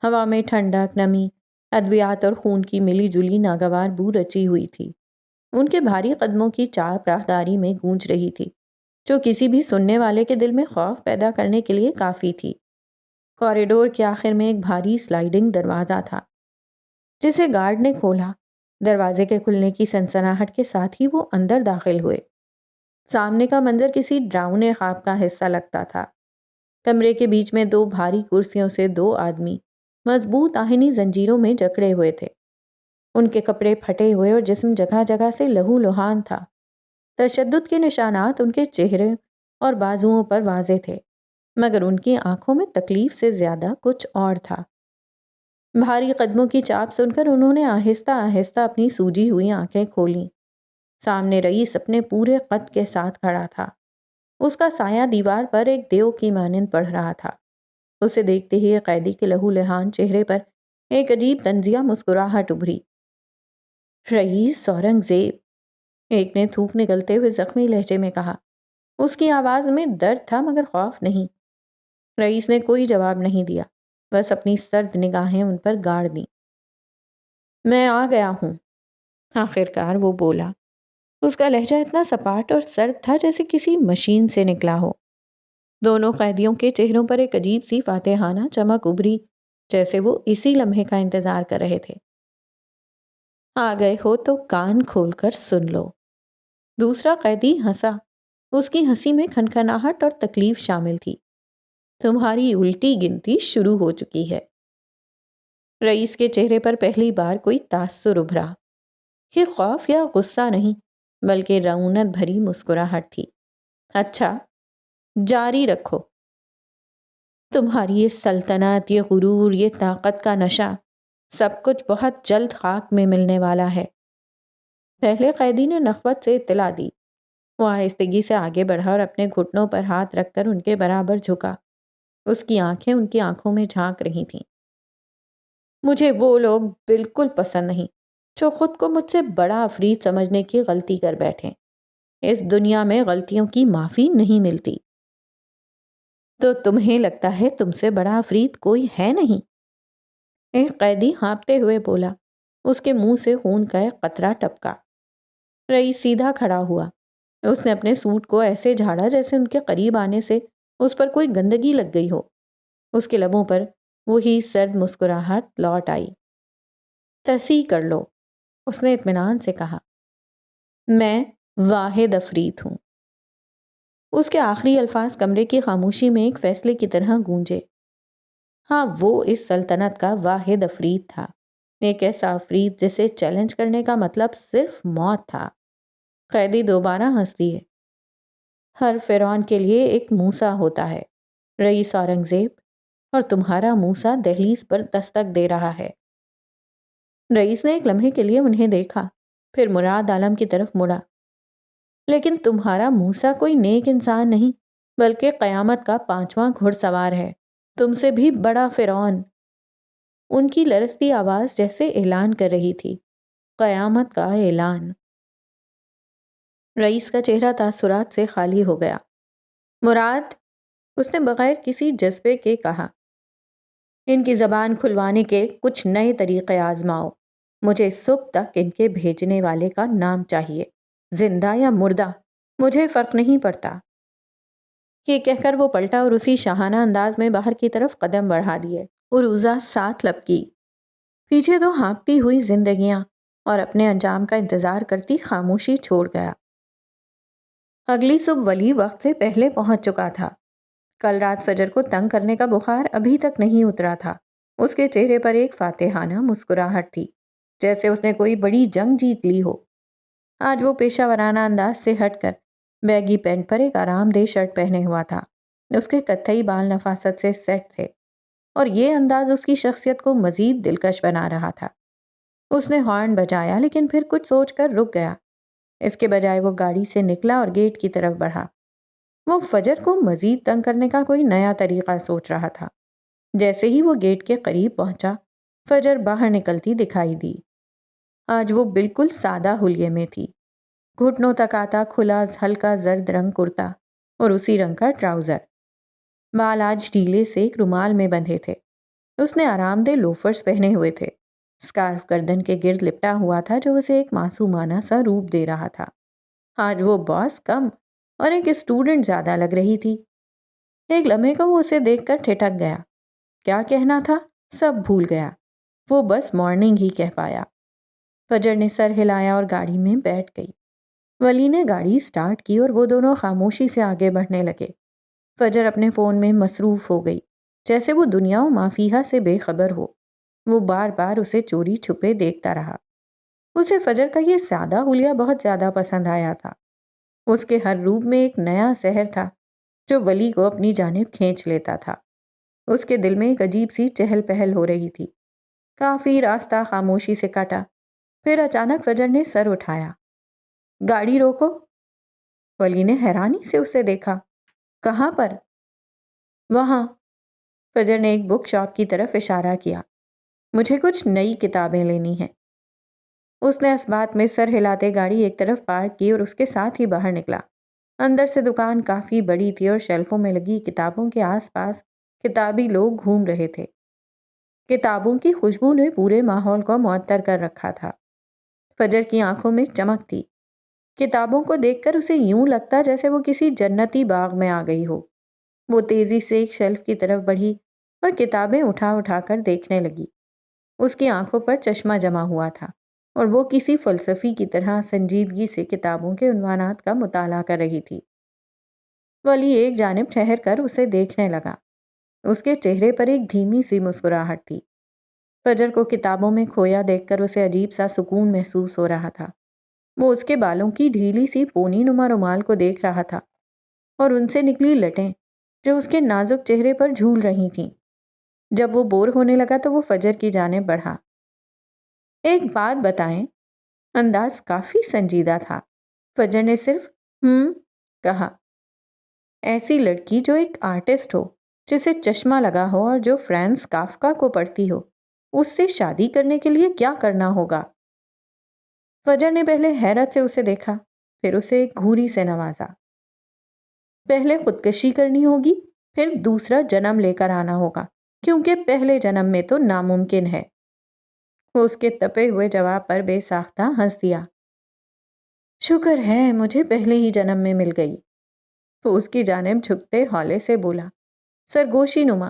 ہوا میں ٹھنڈک، نمی، ادویات اور خون کی ملی جلی ناگوار بو رچی ہوئی تھی۔ ان کے بھاری قدموں کی چاپ راہداری میں گونج رہی تھی، جو کسی بھی سننے والے کے دل میں خوف پیدا کرنے کے لیے کافی تھی۔ کوریڈور کے آخر میں ایک بھاری سلائیڈنگ دروازہ تھا جسے گارڈ نے کھولا۔ دروازے کے کھلنے کی سنسناہٹ کے ساتھ ہی وہ اندر داخل ہوئے۔ سامنے کا منظر کسی ڈراؤنے خواب کا حصہ لگتا تھا۔ کمرے کے بیچ میں 2 بھاری کرسیوں سے 2 آدمی مضبوط آہنی زنجیروں میں جکڑے ہوئے تھے۔ ان کے کپڑے پھٹے ہوئے اور جسم جگہ جگہ سے لہو لہان تھا۔ تشدد کے نشانات ان کے چہرے اور بازوؤں پر واضح تھے، مگر ان کی آنکھوں میں تکلیف سے زیادہ کچھ اور تھا۔ بھاری قدموں کی چاپ سن کر انہوں نے آہستہ آہستہ اپنی سوجی ہوئی آنکھیں کھولیں۔ سامنے رئیس اپنے پورے قد کے ساتھ کھڑا تھا۔ اس کا سایہ دیوار پر ایک دیو کی مانند پڑ رہا تھا۔ اسے دیکھتے ہی قیدی کے لہو لہان چہرے پر ایک عجیب طنزیہ مسکراہٹ ابھری۔ رئیس اورنگزیب، ایک نے تھوک نکلتے ہوئے زخمی لہجے میں کہا۔ اس کی آواز میں درد تھا مگر خوف نہیں۔ رئیس نے کوئی جواب نہیں دیا، بس اپنی سرد نگاہیں ان پر گاڑ دیں۔ میں آ گیا ہوں، آخرکار وہ بولا۔ اس کا لہجہ اتنا سپاٹ اور سرد تھا جیسے کسی مشین سے نکلا ہو۔ دونوں قیدیوں کے چہروں پر ایک عجیب سی فاتحانہ چمک ابھری، جیسے وہ اسی لمحے کا انتظار کر رہے تھے۔ آ گئے ہو تو کان کھول کر سن لو۔ دوسرا قیدی ہنسا۔ اس کی ہنسی میں کھنکھناہٹ اور تکلیف شامل تھی۔ تمہاری الٹی گنتی شروع ہو چکی ہے۔ رئیس کے چہرے پر پہلی بار کوئی تاثر ابھرا۔ یہ خوف یا غصہ نہیں، بلکہ رعونت بھری مسکراہٹ تھی۔ اچھا، جاری رکھو۔ تمہاری یہ سلطنت، یہ غرور، یہ طاقت کا نشہ، سب کچھ بہت جلد خاک میں ملنے والا ہے۔ پہلے قیدی نے نخوت سے اطلاع دی۔ وہ آہستگی سے آگے بڑھا اور اپنے گھٹنوں پر ہاتھ رکھ کر ان کے برابر جھکا۔ اس کی آنکھیں ان کی آنکھوں میں جھانک رہی تھیں۔ مجھے وہ لوگ بالکل پسند نہیں جو خود کو مجھ سے بڑا عفریت سمجھنے کی غلطی کر بیٹھیں۔ اس دنیا میں غلطیوں کی معافی نہیں ملتی۔ تو تمہیں لگتا ہے تم سے بڑا عفریت کوئی ہے نہیں؟ ایک قیدی ہانپتے ہوئے بولا۔ اس کے منہ سے خون کا ایک قطرہ ٹپکا۔ رئیس سیدھا کھڑا ہوا۔ اس نے اپنے سوٹ کو ایسے جھاڑا جیسے ان کے قریب آنے سے اس پر کوئی گندگی لگ گئی ہو۔ اس کے لبوں پر وہی سرد مسکراہٹ لوٹ آئی۔ تصحیح کر لو، اس نے اطمینان سے کہا۔ میں واحد عفریت ہوں۔ اس کے آخری الفاظ کمرے کی خاموشی میں ایک فیصلے کی طرح گونجے۔ ہاں، وہ اس سلطنت کا واحد عفریت تھا، ایک ایسا عفریت جسے چیلنج کرنے کا مطلب صرف موت تھا۔ قیدی دوبارہ ہنس دیے۔ ہر فرعون کے لیے ایک موسیٰ ہوتا ہے رئیس اورنگزیب، اور تمہارا موسیٰ دہلیز پر دستک دے رہا ہے۔ رئیس نے ایک لمحے کے لیے انہیں دیکھا، پھر مراد عالم کی طرف مڑا۔ لیکن تمہارا موسیٰ کوئی نیک انسان نہیں، بلکہ قیامت کا 5واں گھڑ سوار ہے، تم سے بھی بڑا فرعون۔ ان کی لرزتی آواز جیسے اعلان کر رہی تھی، قیامت کا اعلان۔ رئیس کا چہرہ تاثرات سے خالی ہو گیا۔ مراد، اس نے بغیر کسی جذبے کے کہا، ان کی زبان کھلوانے کے کچھ نئے طریقے آزماؤ۔ مجھے صبح تک ان کے بھیجنے والے کا نام چاہیے، زندہ یا مردہ، مجھے فرق نہیں پڑتا۔ یہ کہہ کر وہ پلٹا اور اسی شاہانہ انداز میں باہر کی طرف قدم بڑھا دیے۔ عروضہ ساتھ لپکی، پیچھے دو ہانپتی ہوئی زندگیاں، اور اپنے انجام کا انتظار کرتی خاموشی چھوڑ گیا۔ اگلی صبح ولی وقت سے پہلے پہنچ چکا تھا۔ کل رات فجر کو تنگ کرنے کا بخار ابھی تک نہیں اترا تھا۔ اس کے چہرے پر ایک فاتحانہ مسکراہٹ تھی، جیسے اس نے کوئی بڑی جنگ جیت لی ہو۔ آج وہ پیشہ ورانہ انداز سے ہٹ کر بیگی پینٹ پر ایک آرام دہ شرٹ پہنے ہوا تھا۔ اس کے کتھئی بال نفاست سے سیٹ تھے، اور یہ انداز اس کی شخصیت کو مزید دلکش بنا رہا تھا۔ اس نے ہارن بجایا، لیکن پھر کچھ سوچ کر رک گیا۔ اس کے بجائے وہ گاڑی سے نکلا اور گیٹ کی طرف بڑھا۔ وہ فجر کو مزید تنگ کرنے کا کوئی نیا طریقہ سوچ رہا تھا۔ جیسے ہی وہ گیٹ کے قریب پہنچا، فجر باہر نکلتی دکھائی دی۔ آج وہ بالکل سادہ حلیے میں تھی، گھٹنوں تک آتا کھلا ہلکا زرد رنگ کرتا اور اسی رنگ کا ٹراؤزر۔ بال آج ڈھیلے سے ایک رومال میں بندھے تھے۔ اس نے آرام دہ لوفرز پہنے ہوئے تھے۔ اسکارف گردن کے گرد لپٹا ہوا تھا جو اسے ایک معصومانہ سا روپ دے رہا تھا۔ آج وہ باس کم اور ایک اسٹوڈنٹ زیادہ لگ رہی تھی۔ ایک لمحے کو وہ اسے دیکھ کر ٹھٹک گیا۔ کیا کہنا تھا سب بھول گیا، وہ بس مارننگ ہی کہہ پایا۔ فجر نے سر ہلایا اور گاڑی میں بیٹھ گئی۔ ولی نے گاڑی سٹارٹ کی اور وہ دونوں خاموشی سے آگے بڑھنے لگے۔ فجر اپنے فون میں مصروف ہو گئی، جیسے وہ دنیا و ما فیہا سے بے خبر ہو۔ وہ بار بار اسے چوری چھپے دیکھتا رہا۔ اسے فجر کا یہ سادہ حلیہ بہت زیادہ پسند آیا تھا۔ اس کے ہر روپ میں ایک نیا سحر تھا جو ولی کو اپنی جانب کھینچ لیتا تھا۔ اس کے دل میں ایک عجیب سی چہل پہل ہو رہی تھی۔ کافی راستہ خاموشی سے کاٹا، پھر اچانک فجر نے سر اٹھایا۔ گاڑی روکو۔ ولی نے حیرانی سے اسے دیکھا۔ کہاں پر؟ وہاں۔ فجر نے ایک بک شاپ کی طرف اشارہ کیا۔ مجھے کچھ نئی کتابیں لینی ہیں۔ اس نے اسبات میں سر ہلاتے گاڑی ایک طرف پارک کی اور اس کے ساتھ ہی باہر نکلا۔ اندر سے دکان کافی بڑی تھی اور شیلفوں میں لگی کتابوں کے آس پاس کتابی لوگ گھوم رہے تھے۔ کتابوں کی خوشبو نے پورے ماحول کو معطر کر رکھا تھا۔ فجر کی آنکھوں میں چمک تھی۔ کتابوں کو دیکھ کر اسے یوں لگتا جیسے وہ کسی جنتی باغ میں آ گئی ہو۔ وہ تیزی سے ایک شیلف کی طرف بڑھی اور کتابیں اٹھا اٹھا کر دیکھنے لگی۔ اس کی آنکھوں پر چشمہ جمع ہوا تھا اور وہ کسی فلسفی کی طرح سنجیدگی سے کتابوں کے عنوانات کا مطالعہ کر رہی تھی۔ ولی ایک جانب ٹھہر کر اسے دیکھنے لگا۔ اس کے چہرے پر ایک دھیمی سی مسکراہٹ تھی۔ فجر کو کتابوں میں کھویا دیکھ کر اسے عجیب سا سکون محسوس ہو رہا تھا۔ وہ اس کے بالوں کی ڈھیلی سی پونی نما رومال کو دیکھ رہا تھا اور ان سے نکلی لٹیں جو اس کے نازک چہرے پر جھول رہی تھیں۔ جب وہ بور ہونے لگا تو وہ فجر کی جانب بڑھا۔ ایک بات بتائیں، انداز کافی سنجیدہ تھا۔ فجر نے صرف کہا۔ ایسی لڑکی جو ایک آرٹسٹ ہو، جسے چشمہ لگا ہو اور جو فرانز کافکا کو پڑھتی ہو، اس سے شادی کرنے کے لیے کیا کرنا ہوگا؟ فجر نے پہلے حیرت سے اسے دیکھا، پھر اسے ایک گھوری سے نوازا۔ پہلے خودکشی کرنی ہوگی، پھر دوسرا جنم لے کر آنا ہوگا، کیونکہ پہلے جنم میں تو ناممکن ہے۔ وہ اس کے تپے ہوئے جواب پر بے ساختہ ہنس دیا۔ شکر ہے مجھے پہلے ہی جنم میں مل گئی۔ وہ اس کی جانب جھکتے ہولے سے بولا، سرگوشی نما۔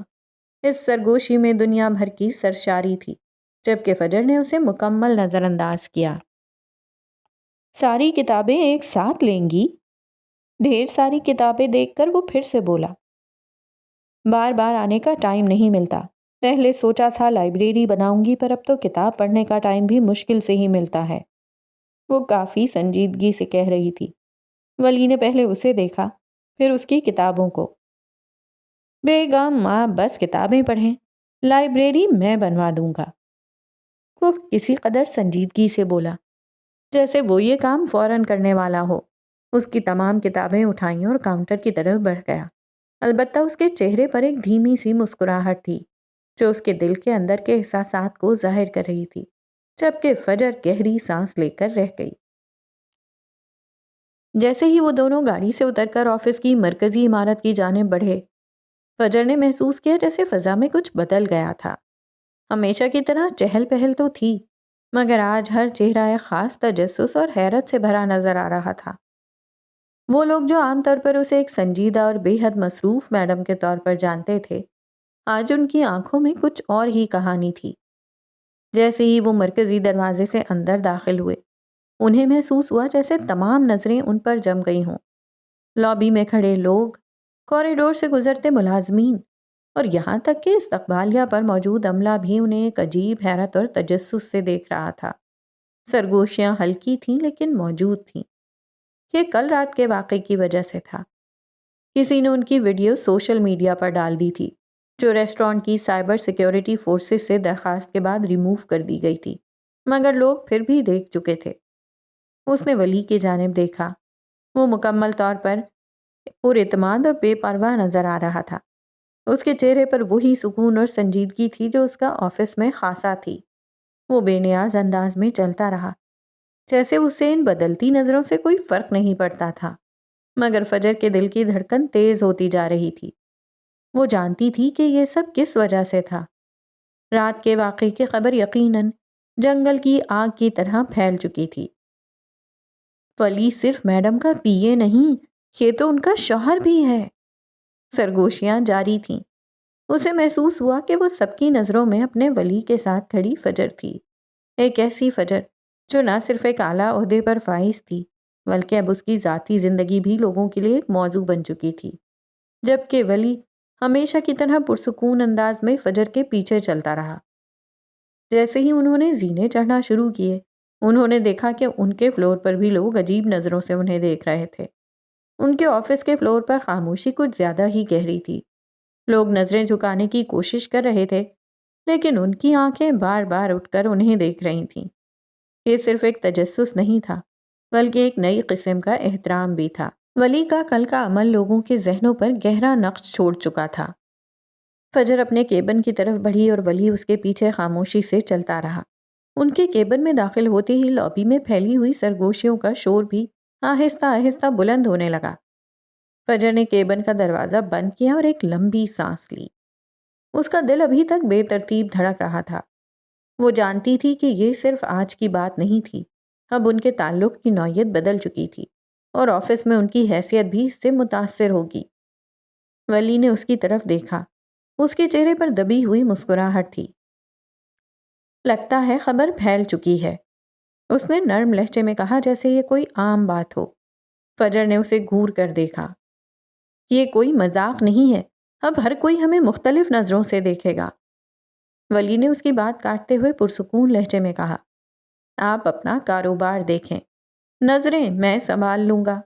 اس سرگوشی میں دنیا بھر کی سرشاری تھی، جبکہ فجر نے اسے مکمل نظر انداز کیا۔ ساری کتابیں ایک ساتھ لیں گی؟ ڈھیر ساری کتابیں دیکھ کر وہ پھر سے بولا، بار بار آنے کا ٹائم نہیں ملتا۔ پہلے سوچا تھا لائبریری بناؤں گی، پر اب تو کتاب پڑھنے کا ٹائم بھی مشکل سے ہی ملتا ہے۔ وہ کافی سنجیدگی سے کہہ رہی تھی۔ ولی نے پہلے اسے دیکھا، پھر اس کی کتابوں کو۔ بیگم ماں بس کتابیں پڑھیں، لائبریری میں بنوا دوں گا۔ وہ کسی قدر سنجیدگی سے بولا، جیسے وہ یہ کام فوراً کرنے والا ہو۔ اس کی تمام کتابیں اٹھائیں اور کاؤنٹر کی طرف بڑھ گیا۔ البتہ اس کے چہرے پر ایک دھیمی سی مسکراہٹ تھی، جو اس کے دل کے اندر کے احساسات کو ظاہر کر رہی تھی، جبکہ فجر گہری سانس لے کر رہ گئی۔ جیسے ہی وہ دونوں گاڑی سے اتر کر آفس کی مرکزی عمارت کی جانب بڑھے، فجر نے محسوس کیا جیسے فضا میں کچھ بدل گیا تھا۔ ہمیشہ کی طرح چہل پہل تو تھی، مگر آج ہر چہرہ ایک خاص تجسس اور حیرت سے بھرا نظر آ رہا تھا۔ وہ لوگ جو عام طور پر اسے ایک سنجیدہ اور بے حد مصروف میڈم کے طور پر جانتے تھے، آج ان کی آنکھوں میں کچھ اور ہی کہانی تھی۔ جیسے ہی وہ مرکزی دروازے سے اندر داخل ہوئے، انہیں محسوس ہوا جیسے تمام نظریں ان پر جم گئی ہوں۔ لابی میں کھڑے لوگ، کوریڈور سے گزرتے ملازمین، اور یہاں تک کہ استقبالیہ پر موجود عملہ بھی انہیں ایک عجیب حیرت اور تجسس سے دیکھ رہا تھا۔ سرگوشیاں ہلکی تھیں لیکن موجود تھیں۔ یہ کل رات کے واقعے کی وجہ سے تھا۔ کسی نے ان کی ویڈیو سوشل میڈیا پر ڈال دی تھی، جو ریسٹورانٹ کی سائبر سیکیورٹی فورسز سے درخواست کے بعد ریموو کر دی گئی تھی، مگر لوگ پھر بھی دیکھ چکے تھے۔ اس نے ولی کی جانب دیکھا۔ وہ مکمل طور پر پر اعتماد اور بے پرواہ نظر آ رہا تھا۔ اس کے چہرے پر وہی سکون اور سنجیدگی تھی جو اس کا آفس میں خاصا تھی۔ وہ بے نیاز انداز میں چلتا رہا، جیسے اسے ان بدلتی نظروں سے کوئی فرق نہیں پڑتا تھا۔ مگر فجر کے دل کی دھڑکن تیز ہوتی جا رہی تھی۔ وہ جانتی تھی کہ یہ سب کس وجہ سے تھا۔ رات کے واقعے کی خبر یقیناً جنگل کی آگ کی طرح پھیل چکی تھی۔ ولی صرف میڈم کا پی اے نہیں، یہ تو ان کا شوہر بھی ہے۔ سرگوشیاں جاری تھیں۔ اسے محسوس ہوا کہ وہ سب کی نظروں میں اپنے ولی کے ساتھ کھڑی فجر تھی، ایک ایسی فجر جو نہ صرف ایک اعلیٰ عہدے پر فائز تھی، بلکہ اب اس کی ذاتی زندگی بھی لوگوں کے لیے ایک موضوع بن چکی تھی۔ جبکہ ولی ہمیشہ کی طرح پرسکون انداز میں فجر کے پیچھے چلتا رہا۔ جیسے ہی انہوں نے زینے چڑھنا شروع کیے، انہوں نے دیکھا کہ ان کے فلور پر بھی لوگ عجیب نظروں سے انہیں دیکھ رہے تھے۔ ان کے آفس کے فلور پر خاموشی کچھ زیادہ ہی گہری تھی۔ لوگ نظریں جھکانے کی کوشش کر رہے تھے، لیکن ان کی آنکھیں بار بار اٹھ کر انہیں دیکھ رہی تھیں۔ یہ صرف ایک تجسس نہیں تھا، بلکہ ایک نئی قسم کا احترام بھی تھا۔ ولی کا کل کا عمل لوگوں کے ذہنوں پر گہرا نقش چھوڑ چکا تھا۔ فجر اپنے کیبن کی طرف بڑھی اور ولی اس کے پیچھے خاموشی سے چلتا رہا۔ ان کے کیبن میں داخل ہوتے ہی لابی میں پھیلی ہوئی سرگوشیوں کا شور بھی آہستہ آہستہ بلند ہونے لگا۔ فجر نے کیبن کا دروازہ بند کیا اور ایک لمبی سانس لی۔ اس کا دل ابھی تک بے ترتیب دھڑک رہا تھا۔ وہ جانتی تھی کہ یہ صرف آج کی بات نہیں تھی، اب ان کے تعلق کی نوعیت بدل چکی تھی، اور آفس میں ان کی حیثیت بھی اس سے متاثر ہوگی۔ ولی نے اس کی طرف دیکھا۔ اس کے چہرے پر دبی ہوئی مسکراہٹ تھی۔ لگتا ہے خبر پھیل چکی ہے، اس نے نرم لہجے میں کہا، جیسے یہ کوئی عام بات ہو۔ فجر نے اسے گھور کر دیکھا۔ یہ کوئی مذاق نہیں ہے، اب ہر کوئی ہمیں مختلف نظروں سے دیکھے گا۔ ولی نے اس کی بات کاٹتے ہوئے پرسکون لہجے میں کہا، آپ اپنا کاروبار دیکھیں، نظریں میں سنبھال لوں گا۔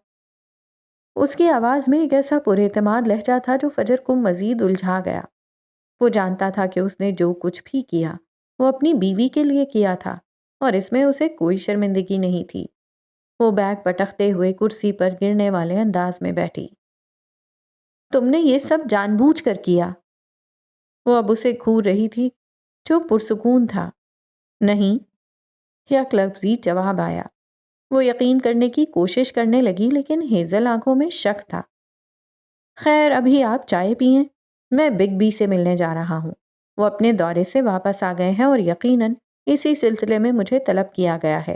اس کی آواز میں ایک ایسا پر اعتماد لہجہ تھا جو فجر کو مزید الجھا گیا۔ وہ جانتا تھا کہ اس نے جو کچھ بھی کیا وہ اپنی بیوی کے لیے کیا تھا، اور اس میں اسے کوئی شرمندگی نہیں تھی۔ وہ بیگ پٹکتے ہوئے کرسی پر گرنے والے انداز میں بیٹھی۔ تم نے یہ سب جان بوجھ کر کیا؟ وہ اب اسے گھور رہی تھی جو پرسکون تھا۔ نہیں، یک لفظی جواب آیا۔ وہ یقین کرنے کی کوشش کرنے لگی لیکن ہیزل آنکھوں میں شک تھا۔ خیر، ابھی آپ چائے پئیں، میں بگ بی سے ملنے جا رہا ہوں۔ وہ اپنے دورے سے واپس آ گئے ہیں اور یقیناً اسی سلسلے میں مجھے طلب کیا گیا ہے۔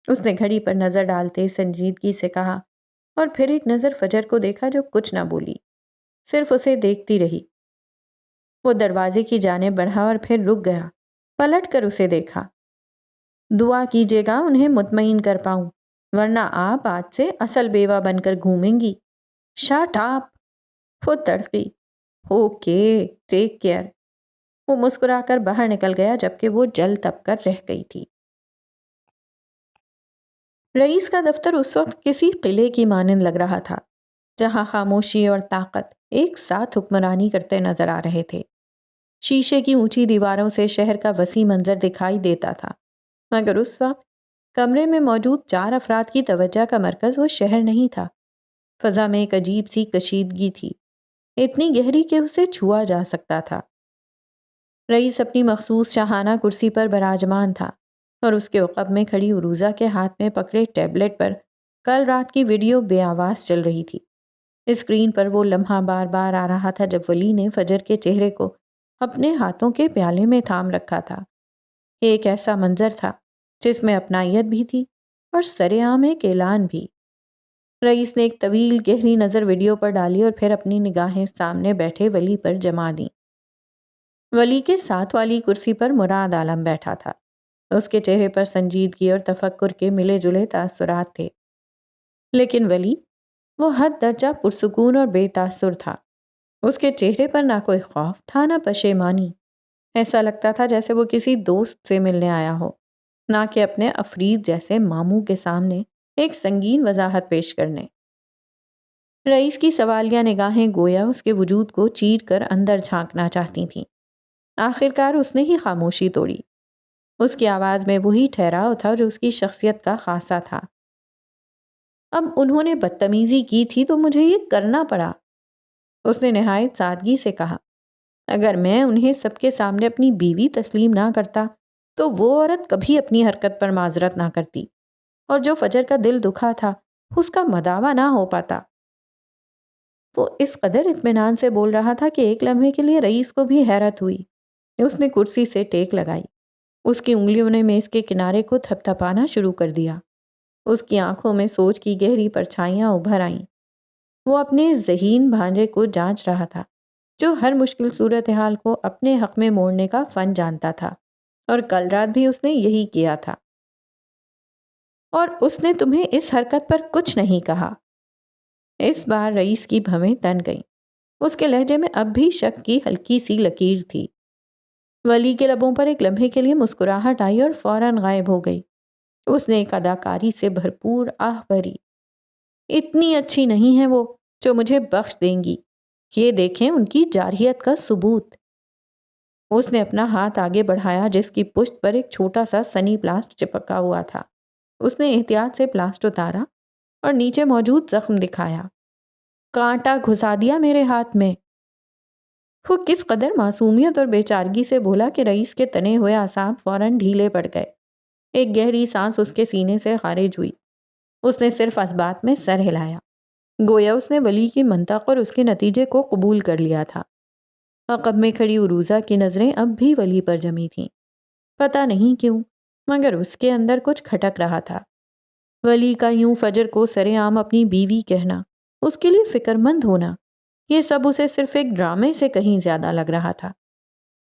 اس نے گھڑی پر نظر ڈالتے سنجیدگی سے کہا، اور پھر ایک نظر فجر کو دیکھا جو کچھ نہ بولی، صرف اسے دیکھتی رہی۔ وہ دروازے کی جانب بڑھا اور پھر رک گیا، پلٹ کر اسے دیکھا۔ دعا کیجیے گا انہیں مطمئن کر پاؤں، ورنہ آپ آج سے اصل بیوہ بن کر گھومیں گی۔ Shut up! وہ تڑپی۔ Okay, take care. وہ مسکرا کر باہر نکل گیا جبکہ وہ جل تپ کر رہ گئی تھی۔ رئیس کا دفتر اس وقت کسی قلعے کی مانند لگ رہا تھا جہاں خاموشی اور طاقت ایک ساتھ حکمرانی کرتے نظر آ رہے تھے۔ شیشے کی اونچی دیواروں سے شہر کا وسیع منظر دکھائی دیتا تھا، مگر اس وقت کمرے میں موجود 4 افراد کی توجہ کا مرکز وہ شہر نہیں تھا۔ فضا میں ایک عجیب سی کشیدگی تھی، اتنی گہری کہ اسے چھوا جا سکتا تھا۔ رئیس اپنی مخصوص شاہانہ کرسی پر براجمان تھا اور اس کے عقب میں کھڑی عروضہ کے ہاتھ میں پکڑے ٹیبلٹ پر کل رات کی ویڈیو بے آواز چل رہی تھی۔ اسکرین پر وہ لمحہ بار بار آ رہا تھا جب ولی نے فجر کے چہرے کو اپنے ہاتھوں کے پیالے میں تھام رکھا تھا۔ یہ ایک ایسا منظر تھا جس میں اپنائیت بھی تھی اور سرعام ایک اعلان بھی۔ رئیس نے ایک طویل گہری نظر ویڈیو پر ڈالی اور پھر اپنی نگاہیں سامنے بیٹھے ولی پر جما دیں۔ ولی کے ساتھ والی کرسی پر مراد عالم بیٹھا تھا۔ اس کے چہرے پر سنجیدگی اور تفکر کے ملے جلے تاثرات تھے، لیکن ولی وہ حد درجہ پرسکون اور بے تاثر تھا۔ اس کے چہرے پر نہ کوئی خوف تھا نہ پشیمانی۔ ایسا لگتا تھا جیسے وہ کسی دوست سے ملنے آیا ہو، نہ کہ اپنے افرید جیسے ماموں کے سامنے ایک سنگین وضاحت پیش کرنے۔ رئیس کی سوالیہ نگاہیں گویا اس کے وجود کو چیر کر اندر جھانکنا چاہتی تھیں۔ آخرکار اس نے ہی خاموشی توڑی۔ اس کی آواز میں وہی ٹھہراؤ تھا جو اس کی شخصیت کا خاصہ تھا۔ اب انہوں نے بدتمیزی کی تھی تو مجھے یہ کرنا پڑا، اس نے نہایت سادگی سے کہا۔ اگر میں انہیں سب کے سامنے اپنی بیوی تسلیم نہ کرتا تو وہ عورت کبھی اپنی حرکت پر معذرت نہ کرتی، اور جو فجر کا دل دکھا تھا اس کا مداوع نہ ہو پاتا۔ وہ اس قدر اطمینان سے بول رہا تھا کہ ایک لمحے کے لیے رئیس کو بھی حیرت ہوئی۔ اس نے کرسی سے ٹیک لگائی، اس کی انگلیوں نے میز کے کنارے کو تھپ تھپانا شروع کر دیا۔ اس کی آنکھوں میں سوچ کی گہری پرچھائیاں ابھر آئیں۔ وہ اپنے ذہین بھانجے کو جانچ رہا تھا جو ہر مشکل صورتحال کو اپنے حق میں موڑنے کا فن جانتا تھا، اور کل رات بھی اس نے یہی کیا تھا۔ اور اس نے تمہیں اس حرکت پر کچھ نہیں کہا؟ اس بار رئیس کی بھویں تن گئیں۔ اس کے لہجے میں اب بھی شک کی ہلکی سی لکیر تھی۔ ولی کے لبوں پر ایک لمحے کے لیے مسکراہٹ آئی اور فوراً غائب ہو گئی۔ اس نے ایک اداکاری سے بھرپور آہ بھری۔ اتنی اچھی نہیں ہے وہ جو مجھے بخش دیں گی، یہ دیکھیں ان کی جارحیت کا ثبوت۔ اس نے اپنا ہاتھ آگے بڑھایا جس کی پشت پر ایک چھوٹا سا سنی پلاسٹ چپکا ہوا تھا۔ اس نے احتیاط سے پلاسٹ اتارا اور نیچے موجود زخم دکھایا۔ کانٹا گھسا دیا میرے ہاتھ میں۔ وہ کس قدر معصومیت اور بیچارگی سے بولا کہ رئیس کے تنے ہوئے اعصاب فوراً ڈھیلے پڑ گئے۔ ایک گہری سانس اس کے سینے سے خارج ہوئی۔ اس نے صرف اس بات میں سر ہلایا، گویا اس نے ولی کی منطق اور اس کے نتیجے کو قبول کر لیا تھا۔ عقب میں کھڑی عروضہ کی نظریں اب بھی ولی پر جمی تھیں۔ پتہ نہیں کیوں، مگر اس کے اندر کچھ کھٹک رہا تھا۔ ولی کا یوں فجر کو سرے عام اپنی بیوی کہنا، اس کے لیے فکر مند ہونا، یہ سب اسے صرف ایک ڈرامے سے کہیں زیادہ لگ رہا تھا۔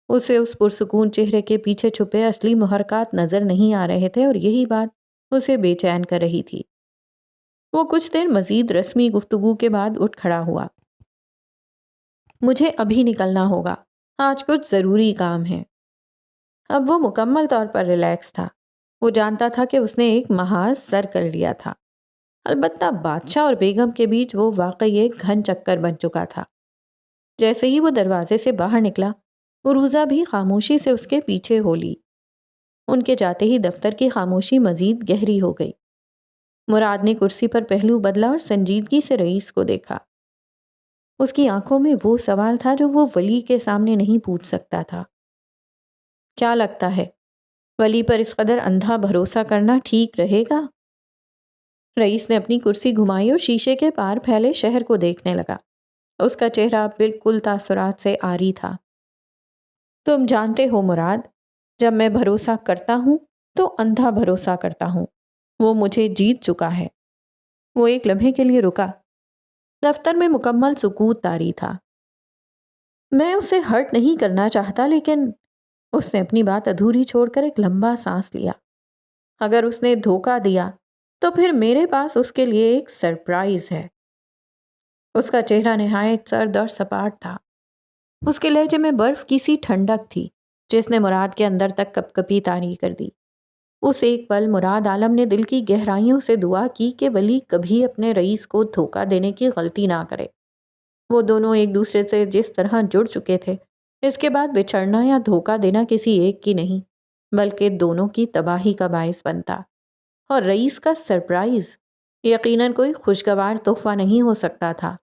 اسے اس پرسکون چہرے کے پیچھے چھپے اصلی محرکات نظر نہیں آ رہے تھے، اور یہی بات اسے بے چین کر رہی تھی۔ وہ کچھ دیر مزید رسمی گفتگو کے بعد اٹھ کھڑا ہوا۔ مجھے ابھی نکلنا ہوگا، آج کچھ ضروری کام ہے۔ اب وہ مکمل طور پر ریلیکس تھا۔ وہ جانتا تھا کہ اس نے ایک محاذ سر کر لیا تھا۔ البتہ بادشاہ اور بیگم کے بیچ وہ واقعی ایک گھن چکر بن چکا تھا۔ جیسے ہی وہ دروازے سے باہر نکلا، عروزہ بھی خاموشی سے اس کے پیچھے ہو لی۔ ان کے جاتے ہی دفتر کی خاموشی مزید گہری ہو گئی۔ مراد نے کرسی پر پہلو بدلا اور سنجیدگی سے رئیس کو دیکھا۔ اس کی آنکھوں میں وہ سوال تھا جو وہ ولی کے سامنے نہیں پوچھ سکتا تھا۔ کیا لگتا ہے، ولی پر اس قدر اندھا بھروسہ کرنا ٹھیک رہے گا؟ رئیس نے اپنی کرسی گھمائی اور شیشے کے پار پھیلے شہر کو دیکھنے لگا۔ اس کا چہرہ بالکل تاثرات سے عاری تھا۔ تم جانتے ہو مراد، جب میں بھروسہ کرتا ہوں تو اندھا بھروسہ کرتا ہوں۔ وہ مجھے جیت چکا ہے۔ وہ ایک لمحے کے لیے رکا۔ دفتر میں مکمل سکوت طاری تھا۔ میں اسے ہرٹ نہیں کرنا چاہتا، لیکن اس نے اپنی بات ادھوری چھوڑ کر ایک لمبا سانس لیا۔ اگر اس نے دھوکہ دیا تو پھر میرے پاس اس کے لیے ایک سرپرائز ہے۔ اس کا چہرہ نہایت سرد اور سپاٹ تھا۔ اس کے لہجے میں برف کی سی ٹھنڈک تھی جس نے مراد کے اندر تک کپ کپی طاری کر دی۔ اس ایک پل مراد عالم نے دل کی گہرائیوں سے دعا کی کہ ولی کبھی اپنے رئیس کو دھوکہ دینے کی غلطی نہ کرے۔ وہ دونوں ایک دوسرے سے جس طرح جڑ چکے تھے، اس کے بعد بچھڑنا یا دھوکہ دینا کسی ایک کی نہیں بلکہ دونوں کی تباہی کا باعث بنتا۔ اور رئیس کا سرپرائز یقیناً کوئی خوشگوار تحفہ نہیں ہو سکتا تھا۔